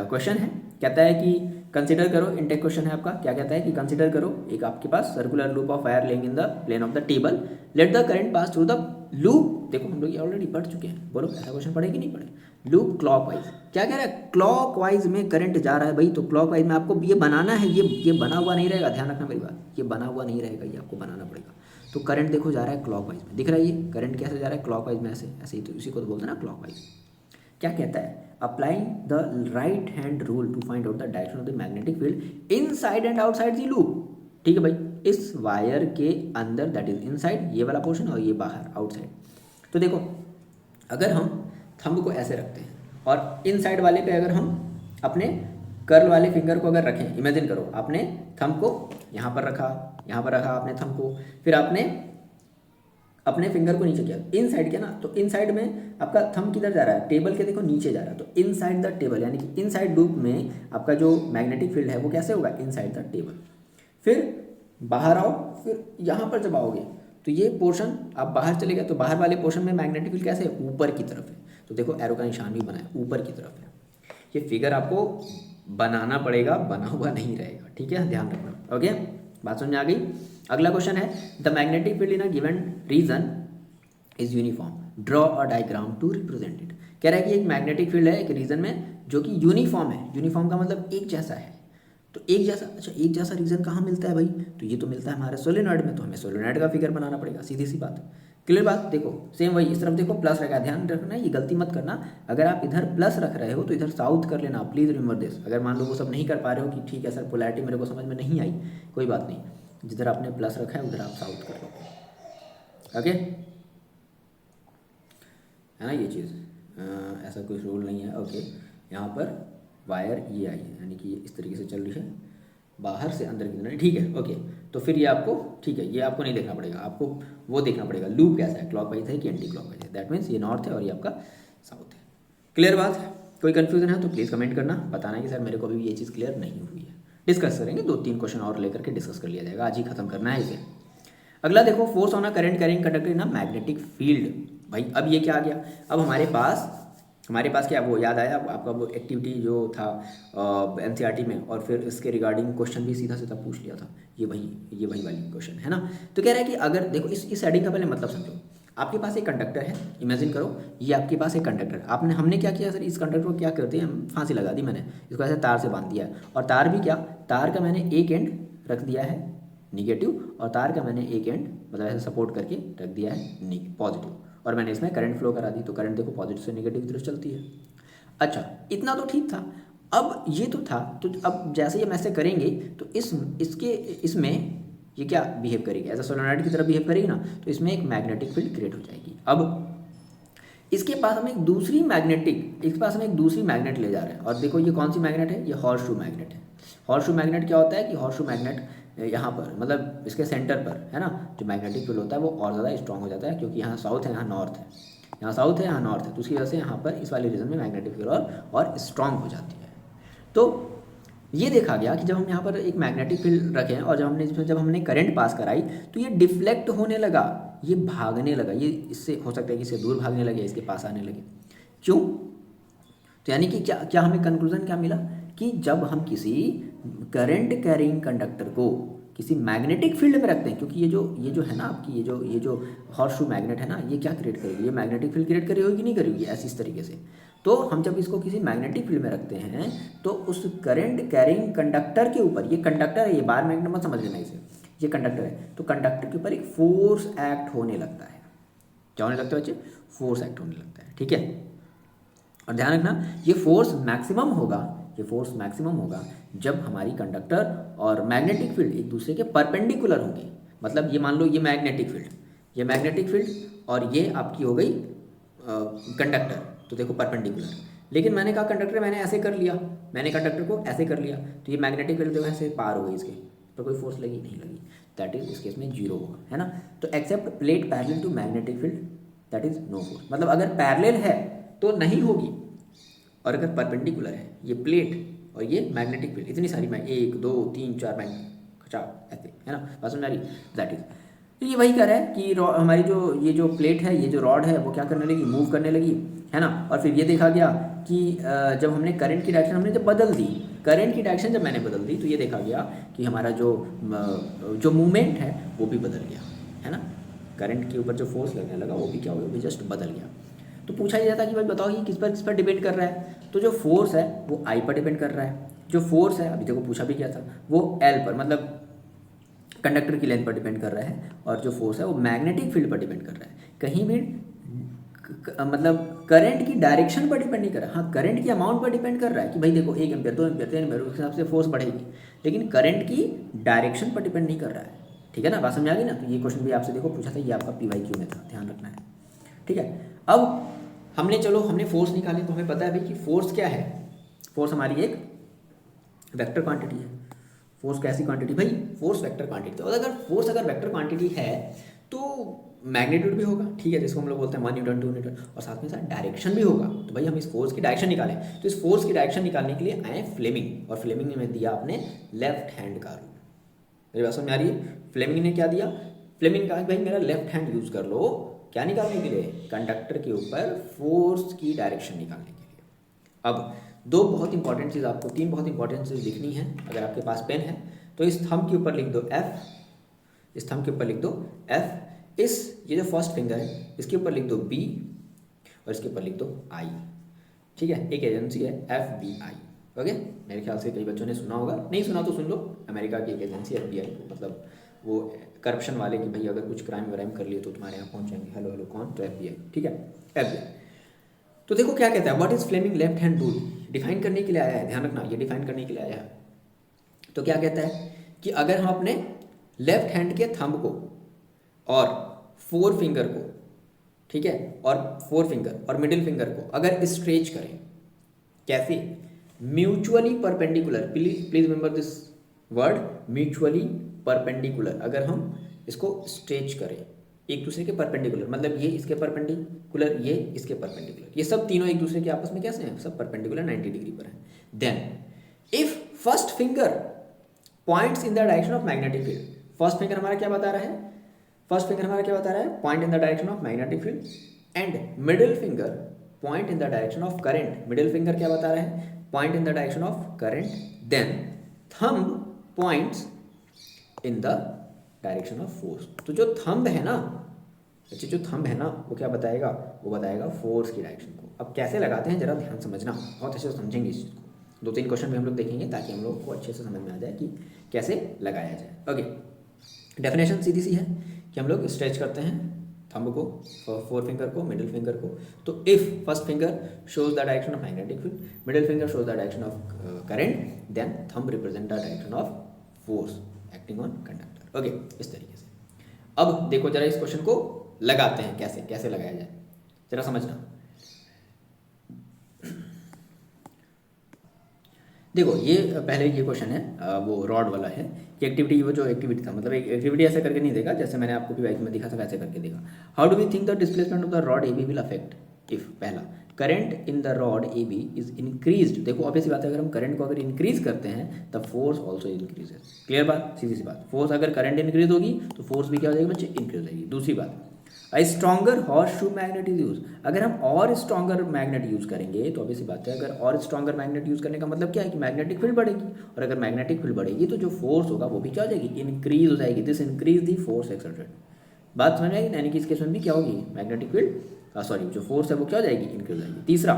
क्वेश्चन है, कहता है कि कंसिडर करो, इनटेक क्वेश्चन है आपका, क्या कहता है कि कंसिडर करो एक आपके पास circular loop of wire laying in the plane of the table, let the current pass through the loop. देखो हम लोग ये ऑलरेडी पढ़ चुके हैं, बोलो ऐसा क्वेश्चन पढ़े कि नहीं पढ़े। लूप क्लॉकवाइज, क्या कह रहा है, क्लॉकवाइज में करंट जा रहा है भाई, तो क्लॉकवाइज में आपको ये बनाना है, ये बना हुआ नहीं रहेगा, ध्यान रखना मेरी बात, ये बना हुआ नहीं रहेगा, ये आपको बनाना पड़ेगा। तो करंट देखो जा रहा है क्लॉकवाइज में, दिख रहा है ये करंट कैसे जा रहा है क्लॉकवाइज में, ऐसे ऐसे ही, तो इसी को तो बोलते हैं ना क्लॉकवाइज। क्या कहता है, applying the right hand rule to find out the direction of the magnetic field inside and outside the loop. ठीक है भाई, इस वायर के अंदर दैट इज इनसाइड, ये वाला पोर्शन, और ये बाहर आउटसाइड। तो देखो अगर हम थंब को ऐसे रखते हैं और इनसाइड वाले पे अगर हम अपने कर्ल वाले फिंगर को अगर रखें, इमेजिन करो आपने थंब को यहाँ पर रखा, यहाँ पर रखा आपने थंब को, फिर आपने अपने फिंगर को नीचे किया, इनसाइड किया ना, तो इनसाइड में आपका थंब किधर जा रहा है, टेबल के देखो नीचे जा रहा है, तो इनसाइड द टेबल, यानी कि इनसाइड लूप में आपका जो मैग्नेटिक फील्ड है वो कैसे होगा, इनसाइड द टेबल। फिर बाहर आओ, फिर यहाँ पर जब आओगे तो ये पोर्शन आप बाहर चले गए, तो बाहर वाले पोर्शन में मैग्नेटिक फील्ड कैसे है, ऊपर की तरफ है। तो देखो एरो का निशान भी बना है, ऊपर की तरफ है। ये फिगर आपको बनाना पड़ेगा, बना हुआ नहीं रहेगा, ठीक है, ध्यान रखना। ओके, बात समझ में आ गई। अगला क्वेश्चन है, the magnetic field in a given region is uniform, draw a diagram to represent it. कह रहा है कि एक मैग्नेटिक फील्ड है एक रीजन में जो कि यूनिफॉर्म है, यूनिफॉर्म का मतलब एक जैसा है, तो एक जैसा, अच्छा एक जैसा रीजन कहाँ मिलता है भाई, तो ये तो मिलता है हमारे सोलेनॉइड में, तो हमें सोलेनॉइड का फिगर बनाना पड़ेगा, सीधी सी बात। क्लियर बात। देखो सेम वही, इस तरफ देखो प्लस रखा है, ध्यान रखना ये गलती मत करना, अगर आप इधर प्लस रख रहे हो तो इधर साउथ कर लेना, प्लीज़ रिमेंबर दिस। अगर मान लो वो सब नहीं कर पा रहे हो कि ठीक है सर पोलैरिटी मेरे को समझ में नहीं आई, कोई बात नहीं, जिधर आपने प्लस रखा है उधर आप साउथ कर लो, ओके, है ना ये चीज़। ऐसा कोई रूल नहीं है, ओके। यहाँ पर वायर ये आई है, यानी कि ये इस तरीके से चल रही है, बाहर से अंदर की तरफ, ठीक है, ओके। तो फिर ये आपको, ठीक है, ये आपको नहीं देखना पड़ेगा, आपको वो देखना पड़ेगा लूप कैसा है, क्लॉकवाइज है कि एंटी क्लॉकवाइज है, दैट मीन्स ये नॉर्थ है और ये आपका साउथ है। क्लियर बात है? कोई कन्फ्यूजन है तो प्लीज़ कमेंट करना, बताना कि सर मेरे को अभी भी ये चीज़ क्लियर नहीं हुई है। डिस्कस करेंगे, 2-3 क्वेश्चन और लेकर के डिस्कस कर लिया जाएगा, आज ही खत्म करना है इसे। अगला देखो, force on a current carrying conductor in a magnetic field. भाई अब ये क्या आ गया, अब हमारे पास क्या, वो याद आया आपका वो एक्टिविटी जो था एनसीईआरटी में, और फिर इसके रिगार्डिंग क्वेश्चन भी सीधा सीधा पूछ लिया था, ये वही वाली क्वेश्चन है ना। तो कह रहा है कि अगर देखो इस हेडिंग का पहले मतलब समझो, आपके पास एक कंडक्टर है, इमेजिन करो ये आपके पास एक कंडक्टर, हमने क्या किया सर, इस कंडक्टर को क्या करते हैं, फांसी लगा दी मैंने, इसको ऐसे तार से बांध दिया है, और तार भी क्या, तार का मैंने एक एंड रख दिया है निगेटिव, और तार का मैंने एक एंड मतलब ऐसे सपोर्ट करके रख दिया है पॉजिटिव, और मैंने इसमें करंट फ्लो करा दी, तो करंट देखो पॉजिटिव से नेगेटिव की तरफ चलती है। अच्छा इतना तो ठीक था, अब ये तो था, तो अब जैसे ये हम ऐसे करेंगे तो इसमें ये क्या बिहेव करेगी, एज अ सोलेनॉइड की तरह बिहेव करेगी ना, तो इसमें एक मैग्नेटिक फील्ड क्रिएट हो जाएगी। अब इसके पास हम एक दूसरी मैग्नेट ले जा रहे हैं, और देखो ये कौन सी मैग्नेट है, ये हॉर्सशू मैग्नेट है। हॉर्सशू मैग्नेट क्या होता है कि हॉर्सशू मैग्नेट यहाँ पर मतलब इसके सेंटर पर है ना, जो मैग्नेटिक फील्ड होता है वो और ज़्यादा स्ट्रॉन्ग हो जाता है, क्योंकि यहाँ साउथ है यहाँ नॉर्थ है, यहाँ साउथ है यहाँ नॉर्थ है, तो उसकी वजह से यहाँ पर इस वाले रीजन में मैग्नेटिक फील्ड और स्ट्रॉन्ग हो जाती है। तो ये देखा गया कि जब हम यहाँ पर एक मैग्नेटिक फील्ड रखें और जब हमने करंट पास कराई तो ये डिफ्लेक्ट होने लगा, ये भागने लगा, ये इससे हो सकता है कि इससे दूर भागने लगे, इसके पास आने लगे। क्यों? तो यानी कि क्या हमें कंक्लूजन क्या मिला कि जब हम किसी करंट कैरिंग कंडक्टर को किसी मैग्नेटिक फील्ड में रखते हैं, क्योंकि ये जो है ना आपकी ये जो हॉर्सशू मैग्नेट है ना, ये क्या क्रिएट करेगी, ये मैग्नेटिक फील्ड क्रिएट करी होगी कि नहीं करेगी, ऐसी इस तरीके से। तो हम जब इसको किसी मैग्नेटिक फील्ड में रखते हैं तो उस करंट कैरिंग कंडक्टर के ऊपर, ये कंडक्टर है, ये बार मैग्नेट मत समझ लेना इसे, ये कंडक्टर है, तो कंडक्टर के ऊपर एक फोर्स एक्ट होने लगता है। क्या होने लगता है बच्चे? फोर्स एक्ट होने लगता है, ठीक है। और ध्यान रखना ये फोर्स मैक्सिमम होगा जब हमारी कंडक्टर और मैग्नेटिक फील्ड एक दूसरे के परपेंडिकुलर होंगे। मतलब ये मान लो ये मैग्नेटिक फील्ड और ये आपकी हो गई कंडक्टर, तो देखो परपेंडिकुलर। लेकिन मैंने कहा कंडक्टर मैंने ऐसे कर लिया, मैंने कंडक्टर को ऐसे कर लिया, तो ये मैग्नेटिक फील्ड देखो ऐसे पार हो गई, इसके पर कोई फोर्स लगी नहीं लगी, दैट इज इस केस में जीरो होगा, है ना। तो except plate parallel to magnetic field that is no force, मतलब अगर पैरेलल है तो नहीं होगी, और अगर परपेंडिकुलर है ये प्लेट और ये मैग्नेटिक फील्ड, इतनी सारी 1 2 3 4 ऐसे, है ना, बात समझ आ रही, दैट इज। तो ये वही कह रहा है कि हमारी जो प्लेट है, ये जो रॉड है वो क्या करने लगी, मूव करने लगी, है ना। और फिर ये देखा गया कि जब हमने करंट की डायरेक्शन हमने जब बदल दी, करंट की डायरेक्शन जब मैंने बदल दी, तो ये देखा गया कि हमारा जो मूवमेंट है वो भी बदल गया, है ना। करंट के ऊपर जो फोर्स लगने लगा वो भी क्या हुआ, वो भी जस्ट बदल गया। तो पूछा ही जाता कि भाई बताओ ये किस पर डिपेंड कर रहा है, तो जो फोर्स है वो आई पर डिपेंड कर रहा है, जो फोर्स है अभी देखो पूछा भी क्या था, वो एल पर मतलब कंडक्टर की लेंथ पर डिपेंड कर रहा है, और जो फोर्स है वो मैग्नेटिक फील्ड पर डिपेंड कर रहा है। कहीं भी मतलब करंट की डायरेक्शन पर डिपेंड नहीं कर रहा, हाँ करंट की अमाउंट पर डिपेंड कर रहा है कि भाई देखो 1 एम्पियर 2 एम्पियर 3 एम्पियर उस हिसाब से फोर्स बढ़ेगी, लेकिन करंट की डायरेक्शन पर डिपेंड नहीं कर रहा है, ठीक है ना, बात समझ आ गई ना। तो ये क्वेश्चन भी आपसे देखो पूछा था, ये आपका PYQ में था, ध्यान रखना है, ठीक है। अब हमने फोर्स निकाले, तो हमें पता है भाई कि फोर्स क्या है, फोर्स हमारी एक वेक्टर क्वांटिटी है। फोर्स कैसी क्वांटिटी भाई, फोर्स वेक्टर क्वांटिटी। तो अगर फोर्स वेक्टर क्वांटिटी है तो मैग्नीट्यूड भी होगा, ठीक है, जिसको हम लोग बोलते हैं 1 न्यूटन 2 न्यूटन, और साथ में साथ डायरेक्शन भी होगा। तो भाई हम इस फोर्स की डायरेक्शन निकालें, तो इस फोर्स की डायरेक्शन निकालने के लिए आए फ्लेमिंग, और फ्लेमिंग ने दिया आपने लेफ्ट हैंड का रूल। मेरी बात समझ आ रही है? फ्लेमिंग ने क्या दिया, फ्लेमिंग कहा भाई मेरा लेफ्ट हैंड यूज कर लो, क्या निकालने के लिए, कंडक्टर के ऊपर फोर्स की डायरेक्शन निकालने के लिए। अब तीन बहुत इंपॉर्टेंट चीज़ लिखनी है, अगर आपके पास पेन है तो इस थंब के ऊपर लिख दो F, ये जो फर्स्ट फिंगर है इसके ऊपर लिख दो B, और इसके ऊपर लिख दो I, ठीक है, एक एजेंसी है FBI, ओके। मेरे ख्याल से कई बच्चों ने सुना होगा, नहीं सुना तो सुन लो। अमेरिका की एक एजेंसी FBI, मतलब वो करप्शन वाले कि भाई अगर कुछ क्राइम व्राइम कर लिए तो तुम्हारे यहाँ पहुँच जाएंगे। हेलो हेलो कौन? तो FBI, ठीक है, FBI। तो देखो क्या कहता है, what is Fleming left hand rule, define करने के लिए आया है, ध्यान रखना ये डिफाइन करने के लिए आया है। तो क्या कहता है कि अगर हम अपने लेफ्ट हैंड के थंब को और फोर फिंगर को, ठीक है, और फोर फिंगर और मिडिल फिंगर को अगर स्ट्रेच करें, कैसे? Mutually perpendicular, please remember this word, mutually perpendicular. अगर हम इसको स्ट्रेच करें एक दूसरे के परपेंडिकुलर, मतलब ये इसके परपेंडिकुलर, ये इसके परपेंडिकुलर, ये सब तीनों एक दूसरे के आपस में कैसे हैं? सब परपेंडिकुलर 90 डिग्री पर हैं। Then if first finger points in the direction of magnetic field, first finger हमारा क्या बता रहा है? फर्स्ट फिंगर हमारा क्या बता रहा है? Point in the direction of magnetic field. And middle finger point in the direction of current, middle finger क्या बता रहा है? Point in the direction of current. Then thumb points in the direction of force. तो जो thumb है ना, अच्छा जो थंब है ना, वो क्या बताएगा? वो बताएगा फोर्स की डायरेक्शन को। अब कैसे लगाते हैं जरा ध्यान समझना, बहुत अच्छे से समझेंगे इस चीज़ को। 2-3 क्वेश्चन भी हम लोग देखेंगे ताकि हम लोग को अच्छे से समझ में आ जाए कि कैसे लगाया जाए। ओके, डेफिनेशन सीधी सी है कि हम लोग स्ट्रेच करते हैं थंब को, फोर फिंगर को, मिडिल फिंगर को। तो if first finger shows the direction of magnetic field, middle finger shows the direction of current, then thumb represent the direction of force acting on conductor. Okay, इस तरीके से। अब देखो जरा इस क्वेश्चन को लगाते हैं, कैसे कैसे लगाया जाए जरा समझना। देखो ये पहले ये क्वेश्चन है वो रॉड वाला है कि एक्टिविटी, वो जो एक्टिविटी था, मतलब एक एक्टिविटी ऐसे करके नहीं देगा जैसे मैंने आपको भी बाइक में दिखा था वैसे करके देगा। How do we think the displacement of the rod AB will affect if, पहला current in the rod AB is increased. देखो ऑब्वियस बात है, अगर हम करंट को अगर इंक्रीज करते हैं तब फोर्स ऑल्सो इंक्रीजेज। क्लियर बात, सीधी सी बात। फोर्स अगर करंट इंक्रीज होगी तो फोर्स भी क्या हो जाएगी बच्चे? इंक्रीज हो जाएगी। दूसरी बात, stronger horse shoe magnet is use, अगर हम और स्ट्रॉन्गर मैग्नेट यूज करेंगे तो ऑब्वियस बात है, अगर और स्ट्रॉन्गर मैग्नेट यूज करने का मतलब क्या है कि मैग्नेटिक फील्ड बढ़ेगी, और अगर मैग्नेटिक फील्ड बढ़ेगी तो जो फोर्स होगा वो भी क्या हो जाएगी? इंक्रीज हो जाएगी। This increase the force exerted. बात समझ में आएगी? यानी कि इस केस में भी क्या होगी? मैग्नेटिक फील्ड सॉरी जो फोर्स है वो क्या हो जाएगी? इंक्रीज हो जाएगी। तीसरा,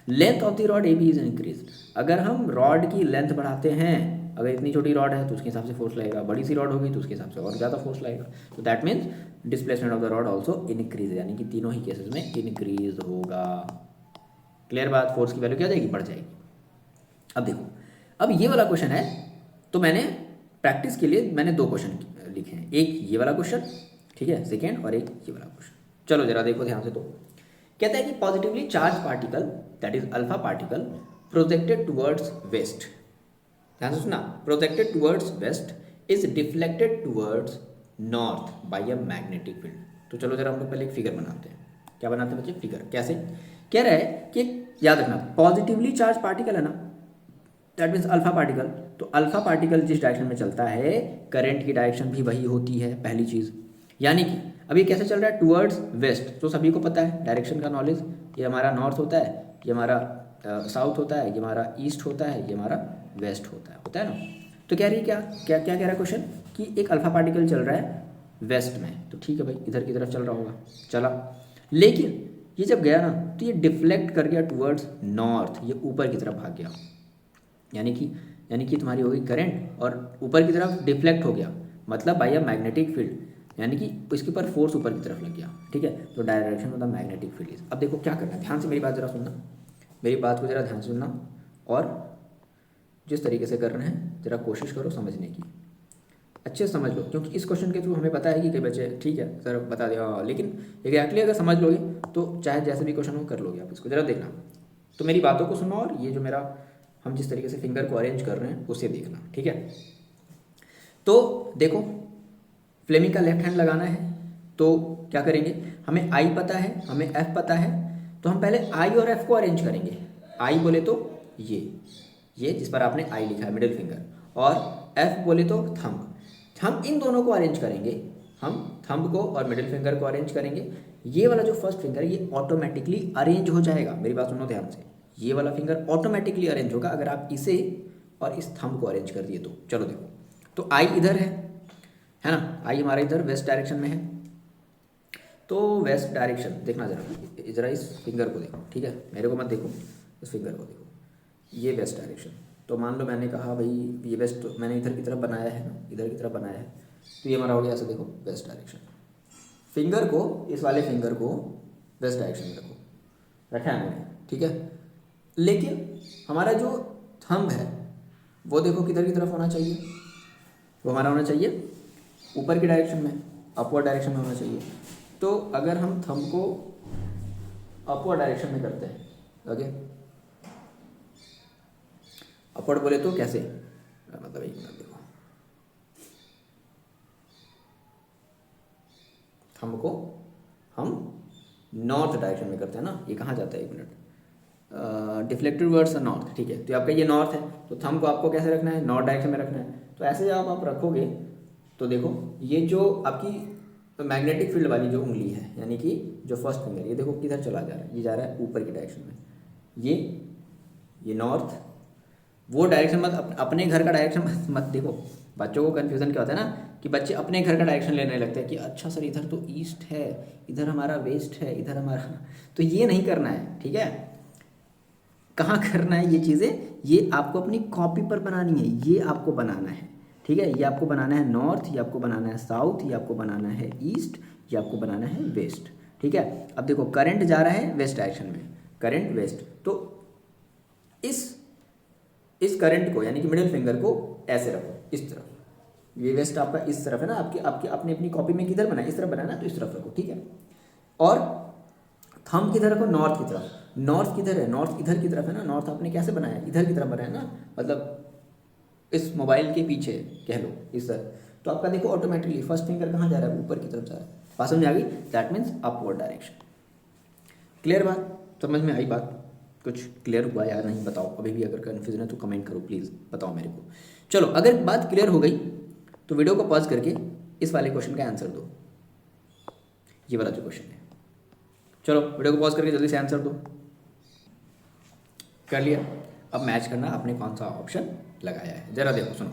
length of the rod AB is increase, अगर हम रॉड की लेंथ बढ़ाते हैं, अगर इतनी छोटी रॉड है तो उसके हिसाब से फोर्स लगेगा, बड़ी सी रॉड होगी तो उसके हिसाब से और ज़्यादा फोर्स लगेगा। तो that means displacement of the rod also increase, यानी कि तीनों ही केसेस में इंक्रीज होगा। क्लियर बात, फोर्स की वैल्यू क्या हो जाएगी? बढ़ जाएगी। अब देखो, अब ये वाला क्वेश्चन है तो मैंने प्रैक्टिस के लिए मैंने 2 क्वेश्चन लिखे हैं, एक ये वाला क्वेश्चन, ठीक है, सेकेंड, और एक ये वाला क्वेश्चन। चलो जरा देखो ध्यान से। तो कहता है कि positively charge particle that is alpha particle projected towards waste, ध्यान से सुना, projected towards waste is deflected towards north bye a magnetic field. तो चलो जरा हम लोग पहले एक फिगर बनाते हैं। क्या बनाते हैं बच्चे? फिगर। कैसे? कह रहा है कि याद रखना, पॉजिटिवली चार्ज पार्टिकल है ना, दैट मीन्स अल्फा पार्टिकल, तो अल्फा पार्टिकल जिस डायरेक्शन में चलता है करंट की डायरेक्शन भी वही होती है, पहली चीज़। यानी कि अब ये कैसे चल रहा है? टुवर्ड्स वेस्ट, तो सभी को पता है डायरेक्शन का नॉलेज, ये हमारा नॉर्थ होता है, ये हमारा साउथ होता है, ये हमारा ईस्ट होता है, ये हमारा वेस्ट होता है ना। तो कह रही क्या क्या क्या कह रहा है क्वेश्चन कि एक अल्फा पार्टिकल चल रहा है वेस्ट में, तो ठीक है भाई इधर की तरफ चल रहा होगा, चला, लेकिन ये जब गया ना तो ये डिफ्लेक्ट कर गया टुवर्ड्स नॉर्थ, ये ऊपर की तरफ भाग गया, यानी कि तुम्हारी हो गई करंट और ऊपर की तरफ डिफ्लेक्ट हो गया, मतलब बाय अ मैग्नेटिक फील्ड, यानी कि इसके ऊपर फोर्स ऊपर की तरफ लग गया, ठीक है। तो direction of the magnetic field is, अब देखो क्या करना है, ध्यान से मेरी बात जरा सुनना, मेरी बात को जरा ध्यान से सुनना, और जिस तरीके से कर रहे हैं जरा कोशिश करो समझने की, अच्छे से समझ लो, क्योंकि इस क्वेश्चन के थ्रू हमें पता है कि कई बच्चे ठीक है सर बता दिया, लेकिन एग्जैक्टली अगर समझ लोगे तो चाहे जैसे भी क्वेश्चन हो कर लोगे आप इसको। जरा देखना, तो मेरी बातों को सुनो और ये जो मेरा हम जिस तरीके से फिंगर को अरेंज कर रहे हैं उसे देखना, ठीक है। तो देखो फ्लेमिंग का लेफ्ट हैंड लगाना है तो क्या करेंगे, हमें आई पता है, हमें एफ पता है, तो हम पहले आई और एफ को अरेंज करेंगे। आई बोले तो ये जिस पर आपने आई लिखा है मिडिल फिंगर, और एफ बोले तो थंब, हम इन दोनों को अरेंज करेंगे, हम थंब को और मिडिल फिंगर को अरेंज करेंगे। ये वाला जो फर्स्ट फिंगर है ये ऑटोमेटिकली अरेंज हो जाएगा, मेरी बात सुनो ध्यान से, ये वाला फिंगर ऑटोमेटिकली अरेंज होगा अगर आप इसे और इस थंब को अरेंज कर दिए तो। चलो देखो, तो आई इधर है ना, आई हमारा इधर वेस्ट डायरेक्शन में है, तो वेस्ट डायरेक्शन देखना जरा इस फिंगर को देखो, ठीक है, मेरे को मत देखो, इस फिंगर को देखो, ये वेस्ट डायरेक्शन, तो मान लो मैंने कहा भाई ये वेस्ट, मैंने इधर की तरफ बनाया है ना, इधर की तरफ बनाया है, तो ये हमारा हो गया ऐसे, देखो वेस्ट डायरेक्शन। फिंगर को, इस वाले फिंगर को वेस्ट डायरेक्शन में रखा है मैंने, ठीक है। लेकिन हमारा जो थंब है वो देखो किधर की तरफ होना चाहिए, वो हमारा होना चाहिए ऊपर की डायरेक्शन में, अपवर्ड डायरेक्शन में होना चाहिए। तो अगर हम थंब को अपवर्ड डायरेक्शन में करते हैं, ओके, अपवर्ड बोले तो कैसे, मतलब एक मिनट देखो, थंब को हम नॉर्थ डायरेक्शन में करते हैं ना, ये कहाँ जाता है, एक मिनट, डिफ्लेक्टेड वर्ड्स नॉर्थ, ठीक है। तो आपका ये नॉर्थ है, तो थंब को आपको कैसे रखना है, नॉर्थ डायरेक्शन में रखना है। तो ऐसे जब आप रखोगे तो देखो ये जो आपकी मैग्नेटिक फील्ड वाली जो उंगली है, यानी कि जो फर्स्ट फिंगर, ये देखो किधर चला जा रहा है, ये जा रहा है ऊपर की डायरेक्शन में, ये नॉर्थ, वो डायरेक्शन मत, अपने घर का डायरेक्शन मत देखो। बच्चों को कन्फ्यूज़न क्या होता है ना, कि बच्चे अपने घर का डायरेक्शन लेने लगते हैं कि अच्छा सर इधर तो ईस्ट है, इधर हमारा वेस्ट है, इधर हमारा, तो ये नहीं करना है, ठीक है। कहाँ करना है ये चीज़ें, ये आपको अपनी कॉपी पर बनानी है, ये आपको बनाना है, ठीक है। ये आपको बनाना है नॉर्थ, ये आपको बनाना है साउथ, ये आपको बनाना है ईस्ट, ये आपको बनाना है वेस्ट, ठीक है। अब देखो करंट जा रहा है वेस्ट डायरेक्शन में, करंट वेस्ट, तो इस करंट को यानी कि मिडिल फिंगर को ऐसे रखो इस तरफ, ये वेस्ट आपका इस तरफ है ना, आपकी आपने अपनी कॉपी में किधर बनाया, इस तरफ बनाया ना, तो इस तरफ रखो, ठीक है। और थंब किधर रखो, नॉर्थ की तरफ। नॉर्थ किधर है, नॉर्थ इधर की तरफ है ना, नॉर्थ आपने कैसे बनाया, इधर की तरफ बनाया ना, मतलब इस मोबाइल के पीछे कह लो इस तरह। तो आपका देखो ऑटोमेटिकली फर्स्ट फिंगर कहाँ जा रहा है, ऊपर की तरफ जा रहा है। बात समझ आ गई, that means upward direction. Clear बात, समझ में आई बात, कुछ क्लियर हुआ या नहीं बताओ, अभी भी अगर कन्फ्यूजन है तो कमेंट करो प्लीज़, बताओ मेरे को। चलो अगर बात क्लियर हो गई तो वीडियो को पॉज करके इस वाले क्वेश्चन का आंसर दो, ये वाला जो क्वेश्चन है। चलो वीडियो को पॉज करके जल्दी से आंसर दो। कर लिया, अब मैच करना आपने कौन सा ऑप्शन लगाया है, जरा देखो सुनो।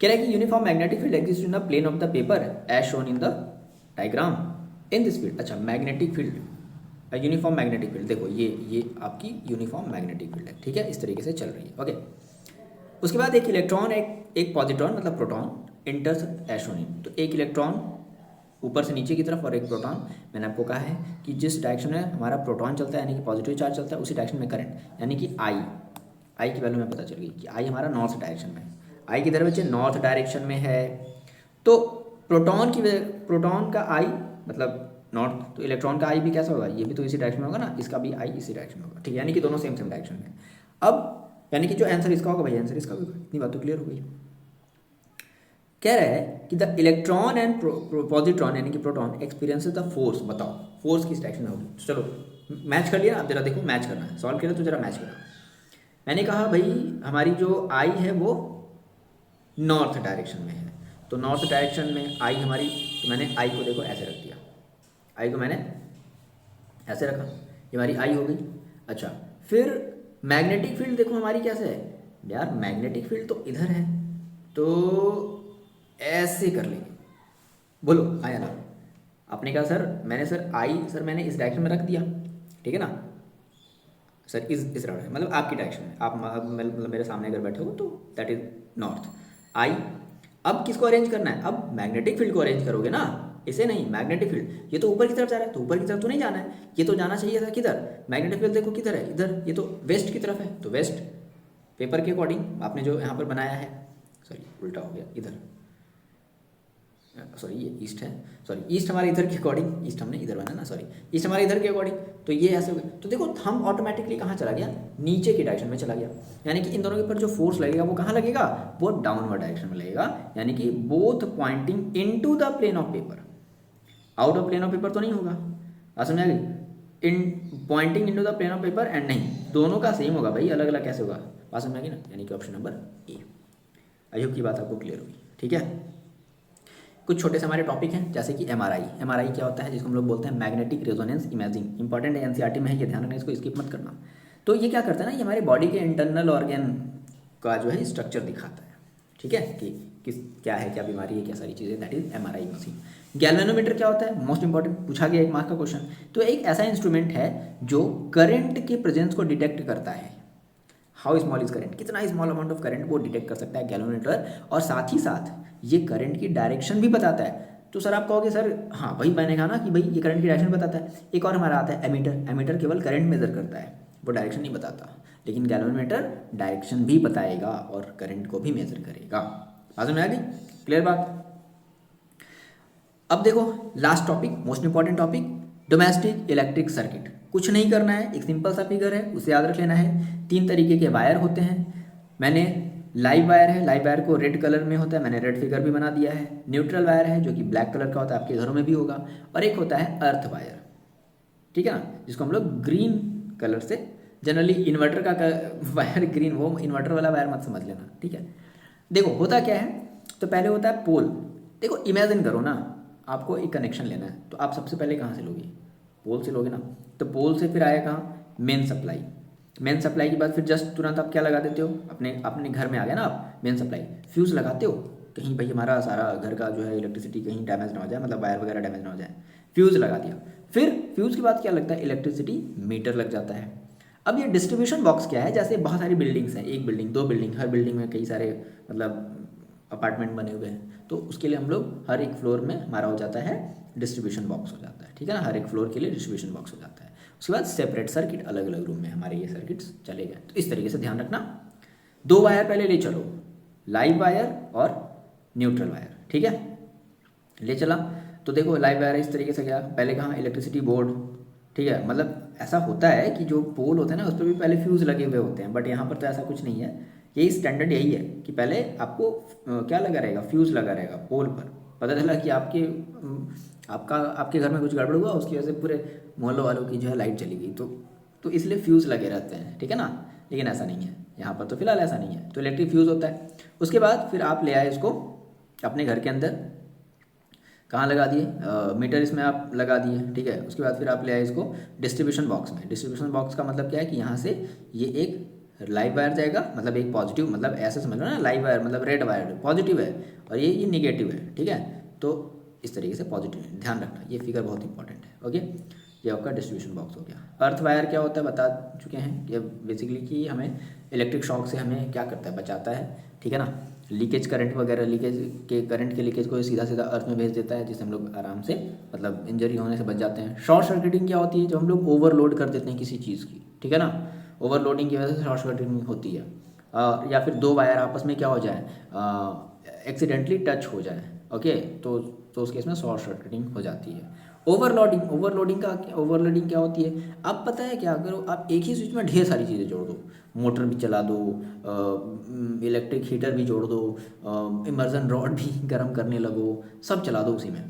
कह रहा है कि uniform magnetic field exist in the plane of the paper as shown in the diagram in this field. अच्छा magnetic field, uniform magnetic field, देखो ये आपकी यूनिफॉर्म मैग्नेटिक फील्ड है, ठीक है, इस तरीके से चल रही है, ओके। उसके बाद एक इलेक्ट्रॉन एक पॉजिट्रॉन मतलब proton enters as shown in, तो एक इलेक्ट्रॉन ऊपर से नीचे की तरफ और एक प्रोटॉन, मैंने आपको कहा है कि जिस डायरेक्शन में हमारा प्रोटॉन चलता है यानी कि पॉजिटिव चार्ज चलता है, उसी डायरेक्शन में करंट, यानी कि आई की वैल्यू में पता चल गई कि आई हमारा नॉर्थ डायरेक्शन में है। आई किधर बच्चे, नॉर्थ डायरेक्शन में है। तो प्रोटॉन का आई मतलब नॉर्थ, तो इलेक्ट्रॉन का आई भी कैसा होगा, ये भी तो इसी डायरेक्शन में होगा ना, इसका भी आई इसी डायरेक्शन में होगा, ठीक है, यानी कि दोनों सेम डायरेक्शन में। अब यानी कि जो आंसर इसका होगा भाई, आंसर इसका भी होगा, इतनी बात तो क्लियर हो गई। कह रहा है कि द इलेक्ट्रॉन एंड पॉजिट्रॉन यानी कि प्रोटॉन एक्सपीरियंसेस द फोर्स, बताओ फोर्स किस डायरेक्शन में होगी। चलो मैच कर लिया ना, अब जरा देखो मैच करना है, सॉल्व किया तो जरा मैच करना। मैंने कहा भाई हमारी जो आई है वो नॉर्थ डायरेक्शन में है, तो नॉर्थ डायरेक्शन में आई हमारी, तो मैंने आई को देखो ऐसे रख दिया, आई को मैंने ऐसे रखा, ये हमारी आई हो गई। अच्छा फिर मैग्नेटिक फील्ड देखो हमारी कैसे है यार, मैग्नेटिक फील्ड तो इधर है, तो ऐसे कर लेंगे, बोलो आया ना। आपने कहा सर मैंने मैंने इस डायरेक्शन में रख दिया, ठीक है ना सर, इस डायरेक्शन मतलब आपकी डायरेक्शन में, आप मतलब मेरे सामने अगर बैठे हो तो दैट इज नॉर्थ आई। अब किसको अरेंज करना है, अब मैग्नेटिक फील्ड को अरेंज करोगे ना, इसे नहीं, मैग्नेटिक फील्ड ये तो ऊपर की तरफ जा रहा है, तो ऊपर की तरफ तो नहीं जाना है, ये तो जाना चाहिए था किधर, मैग्नेटिक फील्ड देखो किधर है, इधर, ये तो वेस्ट की तरफ है, तो वेस्ट पेपर के अकॉर्डिंग आपने जो यहाँ पर बनाया है, सॉरी उल्टा हो गया इधर, सॉरी ये ईस्ट है, सॉरी ईस्ट हमारे इधर के अकॉर्डिंग, ईस्ट हमने इधर बनाया ना, सॉरी ईस्ट हमारे इधर के अकॉर्डिंग, तो ये ऐसे हो गया। तो देखो थंब ऑटोमेटिकली कहाँ चला गया, नीचे की डायरेक्शन में चला गया, यानी कि इन दोनों के ऊपर जो फोर्स लगेगा वो कहाँ लगेगा, वो डाउनवर्ड डायरेक्शन में लगेगा, यानी कि both pointing into the plane of paper, out of plane of paper तो नहीं होगा, बात समझ आ गई, in pointing into the plane of paper and नहीं, दोनों का सेम होगा भाई, अलग अलग कैसे होगा, बात समझ आ गई ना, यानी कि option number A. I hope की बात आपको क्लियर होगी, ठीक है। कुछ छोटे से हमारे टॉपिक हैं जैसे कि एमआरआई क्या होता है, जिसको हम लोग बोलते हैं मैग्नेटिक रेजोनेंस इमेजिंग, इंपॉर्टेंट है एनसीईआरटी में है, ये ध्यान रखना, इसको स्किप मत करना। तो ये क्या करता है ना, ये हमारे बॉडी के इंटरनल ऑर्गन का जो है स्ट्रक्चर दिखाता है, ठीक है, कि क्या है, क्या बीमारी है, क्या सारी चीज़ें, that is MRI machine. Galvanometer क्या होता है, मोस्ट इंपॉर्टेंट, पूछा गया एक मार्क का क्वेश्चन। तो एक ऐसा इंस्ट्रूमेंट है जो करंट के प्रेजेंस को डिटेक्ट करता है हाउ स्मॉल इज करंट, कितना स्मॉल अमाउंट ऑफ करंट वो डिटेक्ट कर सकता है गैल्वेनोमीटर, और साथ ही साथ ये करंट की डायरेक्शन भी बताता है। तो सर आप कहोगे सर हाँ वही मैंने कहा ना कि भाई ये करंट की डायरेक्शन बताता है। एक और हमारा आता है एमीटर, एमीटर केवल करंट मेजर करता है, वो डायरेक्शन नहीं बताता, लेकिन गैल्वेनोमीटर डायरेक्शन भी बताएगा और करंट को भी मेजर करेगा। बात में आ गई, क्लियर बात। अब देखो last topic, most important topic, domestic electric circuit. कुछ नहीं करना है, एक सिंपल सा फिगर है उसे याद रख लेना है। 3 तरीके के वायर होते हैं, मैंने लाइव वायर है, लाइव वायर को रेड कलर में होता है, मैंने रेड फिगर भी बना दिया है। न्यूट्रल वायर है जो कि ब्लैक कलर का होता है, आपके घरों में भी होगा। और एक होता है अर्थ वायर, ठीक है ना, जिसको हम लोग ग्रीन कलर से, जनरली इन्वर्टर का वायर ग्रीन, वो इन्वर्टर वाला वायर मत समझ लेना, ठीक है। देखो होता क्या है, तो पहले होता है पोल। देखो इमेजिन करो ना, आपको एक कनेक्शन लेना है, तो आप सबसे पहले कहाँ से लोगे, पोल से लोगे ना। तो पोल से फिर आया कहाँ, मेन सप्लाई। मेन सप्लाई के बाद फिर जस्ट तुरंत आप क्या लगा देते हो, अपने अपने घर में आ गया ना आप, मेन सप्लाई, फ्यूज़ लगाते हो, कहीं भाई हमारा सारा घर का जो है इलेक्ट्रिसिटी कहीं डैमेज ना हो जाए, मतलब वायर वगैरह डैमेज ना हो जाए, फ्यूज़ लगा दिया। फिर फ्यूज़ के बाद क्या लगता है, इलेक्ट्रिसिटी मीटर लग जाता है। अब ये डिस्ट्रीब्यूशन बॉक्स क्या है, जैसे बहुत सारी बिल्डिंग्स हैं, एक बिल्डिंग, 2 बिल्डिंग, हर बिल्डिंग में कई सारे मतलब अपार्टमेंट बने हुए हैं, तो उसके लिए हम लोग हर एक फ्लोर में हमारा हो जाता है डिस्ट्रीब्यूशन बॉक्स हो जाता है, ठीक है ना, हर एक फ्लोर के लिए डिस्ट्रीब्यूशन बॉक्स हो जाता है। उसके बाद सेपरेट सर्किट, अलग अलग रूम में हमारे ये सर्किट्स चले गए। तो इस तरीके से ध्यान रखना, 2 वायर पहले ले चलो, लाइव वायर और न्यूट्रल वायर, ठीक है, ले चला। तो देखो लाइव वायर इस तरीके से गया, पहले कहाँ, इलेक्ट्रिसिटी बोर्ड, ठीक है, मतलब ऐसा होता है कि जो पोल होते हैं ना उस पर भी पहले फ्यूज़ लगे हुए होते हैं, बट यहाँ पर तो ऐसा कुछ नहीं है, यही स्टैंडर्ड यही है कि पहले आपको क्या लगा रहेगा, फ्यूज़ लगा रहेगा पोल पर। पता चला कि आपके घर में कुछ गड़बड़ हुआ, उसकी वजह से पूरे मोहल्लों वालों की जो है लाइट चली गई, तो इसलिए फ्यूज़ लगे रहते हैं, ठीक है ना। लेकिन ऐसा नहीं है यहाँ पर, तो फिलहाल ऐसा नहीं है, तो इलेक्ट्रिक फ्यूज़ होता है। उसके बाद फिर आप ले आए इसको अपने घर के अंदर, कहाँ लगा दिए, मीटर इसमें आप लगा दिए, ठीक है। उसके बाद फिर आप ले आए इसको डिस्ट्रीब्यूशन बॉक्स में। डिस्ट्रीब्यूशन बॉक्स का मतलब क्या है कि यहाँ से ये एक लाइव वायर जाएगा, मतलब एक पॉजिटिव, मतलब ऐसे समझ लो ना, लाइव वायर मतलब रेड वायर पॉजिटिव है, और ये निगेटिव है, ठीक है। तो इस तरीके से पॉजिटिव, ध्यान रखना, ये फिगर बहुत इंपॉर्टेंट है, ओके। ये आपका डिस्ट्रीब्यूशन बॉक्स हो गया। अर्थ वायर क्या होता है बता चुके हैं कि बेसिकली कि हमें इलेक्ट्रिक शॉक से हमें क्या करता है, बचाता है, ठीक है ना। लीकेज करंट वगैरह, लीकेज के करंट के लीकेज को सीधा सीधा अर्थ में भेज देता है, जिससे हम लोग आराम से मतलब इंजरी होने से बच जाते हैं। शॉर्ट सर्किटिंग क्या होती है, जो हम लोग ओवरलोड कर देते हैं किसी चीज़ की, ठीक है ना, ओवरलोडिंग की वजह से शॉर्ट सर्किटिंग होती है। या फिर 2 वायर आपस में क्या हो जाए, एक्सीडेंटली टच हो जाए, ओके, तो उस केस में शॉर्ट सर्किटिंग हो जाती है। ओवरलोडिंग क्या होती है, अब पता है क्या, अगर आप एक ही स्विच में ढेर सारी चीज़ें जोड़ दो, मोटर भी चला दो, इलेक्ट्रिक हीटर भी जोड़ दो, इमर्जन रॉड भी गर्म करने लगो, सब चला दो उसी में,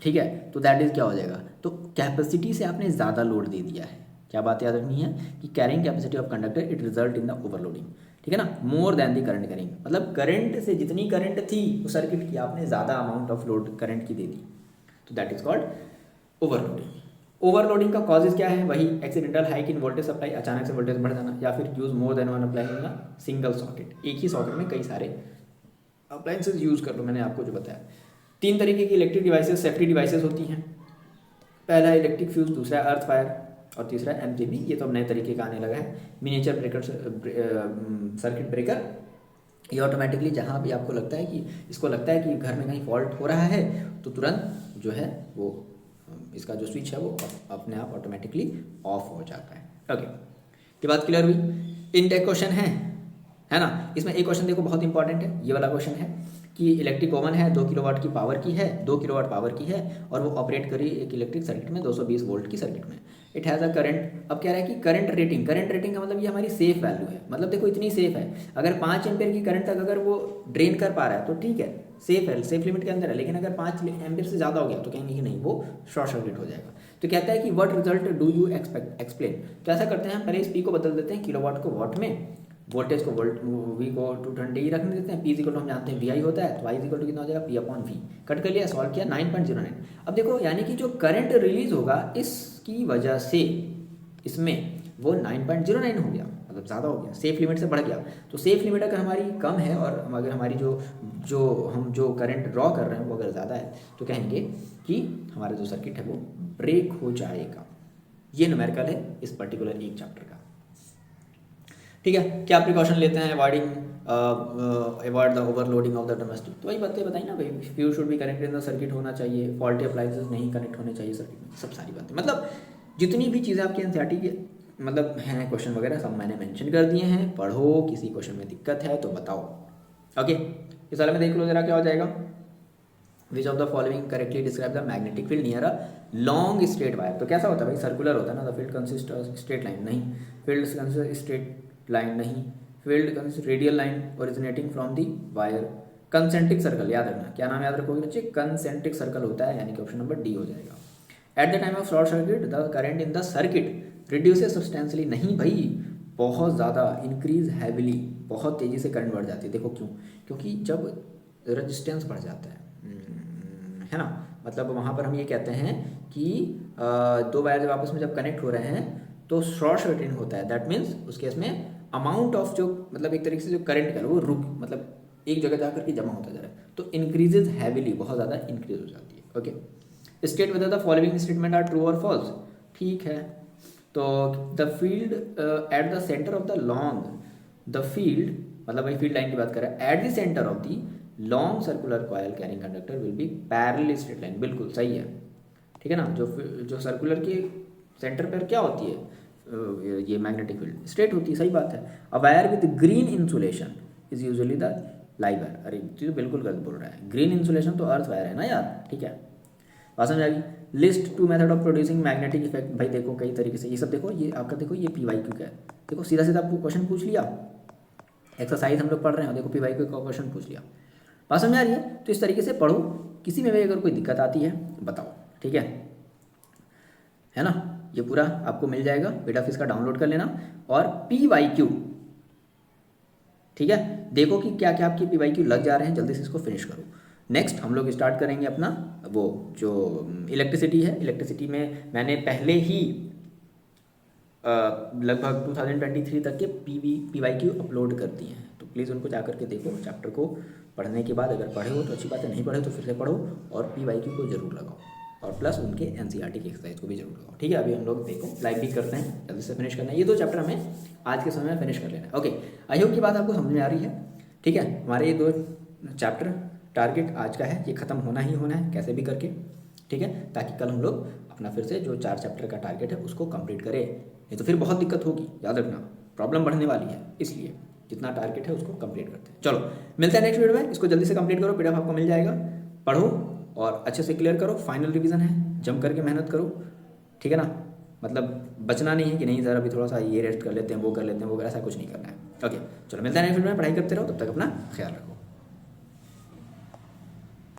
ठीक है, तो दैट इज़ क्या हो जाएगा, तो कैपेसिटी से आपने ज़्यादा लोड दे दिया है। क्या बात याद रखनी है कि carrying capacity of conductor it result in the overloading, ठीक है ना, more than the current carrying, मतलब करंट से जितनी करंट थी उस सर्किट की आपने ज़्यादा अमाउंट ऑफ लोड करंट की दे दी, तो that is called overloading. Overloading का कॉजेज क्या है, वही accidental hike in voltage supply, अचानक से वोल्टेज बढ़ जाना, या फिर use more than one apply in single socket, एक ही सॉकेट में कई सारे अप्लायंसेज यूज कर लो, मैंने आपको जो बताया। 3 तरीके की इलेक्ट्रिक डिवाइसेस, सेफ्टी डिवाइसेस होती हैं, पहला है इलेक्ट्रिक फ्यूज, दूसरा है अर्थ फायर, और तीसरा है एमजीबी, ये तो अब नए तरीके का आने लगा है, मिनिएचर ब्रेकर, सर्किट ब्रेकर। ये ऑटोमेटिकली जहाँ भी आपको लगता है कि इसको लगता है कि घर में कहीं फॉल्ट हो रहा है, तो तुरंत जो है वो इसका जो स्विच है वो अपने आप ऑटोमेटिकली ऑफ हो जाता है, ओके। ये बात क्लियर हुई। इनटेक क्वेश्चन है ना, इसमें एक क्वेश्चन देखो बहुत इंपॉर्टेंट है, ये वाला क्वेश्चन है कि इलेक्ट्रिक ओवन है, 2 किलोवाट की पावर की है, 2 किलोवाट पावर की है, और वो ऑपरेट करी एक इलेक्ट्रिक सर्किट में, 220 वोल्ट की सर्किट में। इट हैज़ अ करंट, अब कह रहा है कि करंट रेटिंग का मतलब ये हमारी सेफ वैल्यू है, मतलब देखो इतनी सेफ है, अगर 5 एम्पेयर की करंट तक अगर वो ड्रेन कर पा रहा है तो ठीक है, सेफ है, सेफ लिमिट के अंदर है। लेकिन अगर 5 एम्पेयर से ज़्यादा हो गया तो कहेंगे कि नहीं, वो शॉर्ट सर्किट हो जाएगा। तो कहता है कि what result do you explain, तो ऐसा करते हैं हम पहले इस पी को बदल देते हैं किलोवाट को वाट में, वोल्टेज को वोल्ट, वी को 220 रखने देते हैं, पी इक्वल टू हम जानते हैं वी आई होता है, तो आई इक्वल टू कितना हो जाएगा, पी अपॉन वी, कट कर लिया, सॉल्व किया, 9.09। अब देखो यानी कि जो करंट रिलीज होगा इसकी वजह से इसमें वो 9.09 हो गया, मतलब ज़्यादा हो गया, सेफ लिमिट से बढ़ गया। तो सेफ लिमिट अगर हमारी कम है और अगर हमारी जो करंट ड्रॉ कर रहे हैं वो अगर ज़्यादा है, तो कहेंगे कि हमारा जो सर्किट है वो ब्रेक हो जाएगा। ये न्यूमेरिकल है इस पर्टिकुलर एक चैप्टर का। ठीक है, क्या प्रिकॉशन लेते हैं avoid the overloading of the domestic, तो वही बातें बताई ना भाई, fuse should be connected in the circuit होना चाहिए, फॉल्टी अप्लायंसेस नहीं कनेक्ट होने चाहिए सर्किट में, सब सारी बातें, मतलब जितनी भी चीज़ें आपकी एनसीईआरटी के मतलब हैं क्वेश्चन वगैरह सब मैंने मेंशन कर दिए हैं, पढ़ो, किसी क्वेश्चन में दिक्कत है तो बताओ। ओके, इस वाले में देख लो जरा क्या हो जाएगा। Which of the following correctly describe the magnetic field near a long straight wire, तो कैसा होता है भाई, सर्कुलर होता है ना, the field consist straight line, नहीं, फील्ड कंसिस्ट स्ट्रेट लाइन नहीं, field consist radial line originating from the wire, concentric circle, याद रखना, क्या नाम याद रखोगे बच्चे, कंसेंट्रिक सर्कल होता है, यानी कि ऑप्शन नंबर डी हो जाएगा। At the time of short circuit the current in the circuit reduces substantially, नहीं भाई, बहुत ज़्यादा, इंक्रीज हैविली, बहुत तेज़ी से करंट बढ़ जाती है, देखो क्यों, क्योंकि जब रेजिस्टेंस बढ़ जाता है ना, मतलब वहाँ पर हम ये कहते हैं कि दो वायर जब आपस में जब कनेक्ट हो रहे हैं तो शॉर्ट सर्किटिंग होता है, दैट मीन्स उस केस में अमाउंट ऑफ जो मतलब एक तरीके से जो करंट का वो रुक मतलब एक जगह जा करके जमा होता जा रहा है, तो इंक्रीजेज हैविली, बहुत ज़्यादा इंक्रीज हो जाती है। Okay, state whether the following statement are true और फॉल्स, ठीक है, तो the field at the centre of the long, the field मतलब भाई फील्ड लाइन की बात कर रहा है, at the centre of the long circular coil carrying conductor will be parallel straight line, बिल्कुल सही है, ठीक है ना, जो सर्कुलर के सेंटर पर क्या होती है ये मैग्नेटिक फील्ड स्ट्रेट होती है, सही बात है। A wire with green insulation is usually the live wire, अरे तो बिल्कुल गलत बोल रहा है, ग्रीन इंसुलेशन तो अर्थ वायर है ना यार, ठीक है, बात समझ आ गई। List two method of producing magnetic effect, भाई देखो कई तरीके से, ये सब देखो, ये आपका देखो ये PYQ का है, देखो सीधा सीधा आपको क्वेश्चन पूछ लिया, एक्सरसाइज हम लोग पढ़ रहे हैं, देखो PYQ का क्वेश्चन पूछ लिया, बात समझ आ रही है, तो इस तरीके से पढ़ो, किसी में भी अगर कोई दिक्कत आती है बताओ, ठीक है ना, ये पूरा आपको मिल जाएगा, बेटा फीस का डाउनलोड कर लेना, और PYQ, ठीक है, देखो कि क्या क्या आपकी PYQ लग जा रहे हैं, जल्दी से इसको फिनिश करो। नेक्स्ट हम लोग स्टार्ट करेंगे अपना वो जो इलेक्ट्रिसिटी है, इलेक्ट्रिसिटी में मैंने पहले ही लगभग 2023 तक के PYQ अपलोड कर दिए हैं, तो प्लीज़ उनको जाकर के देखो, चैप्टर को पढ़ने के बाद अगर पढ़े हो तो अच्छी बात है, नहीं पढ़े तो फिर से पढ़ो, और PYQ को जरूर लगाओ, और प्लस उनके NCERT की एक्सरसाइज को भी जरूर लगाओ, ठीक है। अभी हम लोग देखो लाइव भी करते हैं, जल्दी से फिनिश करना है, ये 2 चैप्टर हमें आज के समय में फिनिश कर लेना है। ओके, आई होप की बात आपको समझ में आ रही है, ठीक है। हमारे ये 2 चैप्टर टारगेट आज का है, ये ख़त्म होना ही होना है कैसे भी करके, ठीक है, ताकि कल हम लोग अपना फिर से जो 4 चैप्टर का टारगेट है उसको कंप्लीट करें, नहीं तो फिर बहुत दिक्कत होगी, याद रखना, प्रॉब्लम बढ़ने वाली है, इसलिए जितना टारगेट है उसको कंप्लीट करते हैं। चलो मिलते हैं नेक्स्ट वीडियो में, इसको जल्दी से कंप्लीट करो, PDF आपको मिल जाएगा, पढ़ो और अच्छे से क्लियर करो, फाइनल रिवीजन है, जम करके मेहनत करो, ठीक है ना, मतलब बचना नहीं है कि नहीं सर अभी थोड़ा सा ये रेस्ट कर लेते हैं, वो कर लेते हैं, वो ऐसा कुछ नहीं करना है। ओके, चलो मिलते हैं नेक्स्ट वीडियो में, पढ़ाई करते रहो, तब तक अपना ख्याल रखो।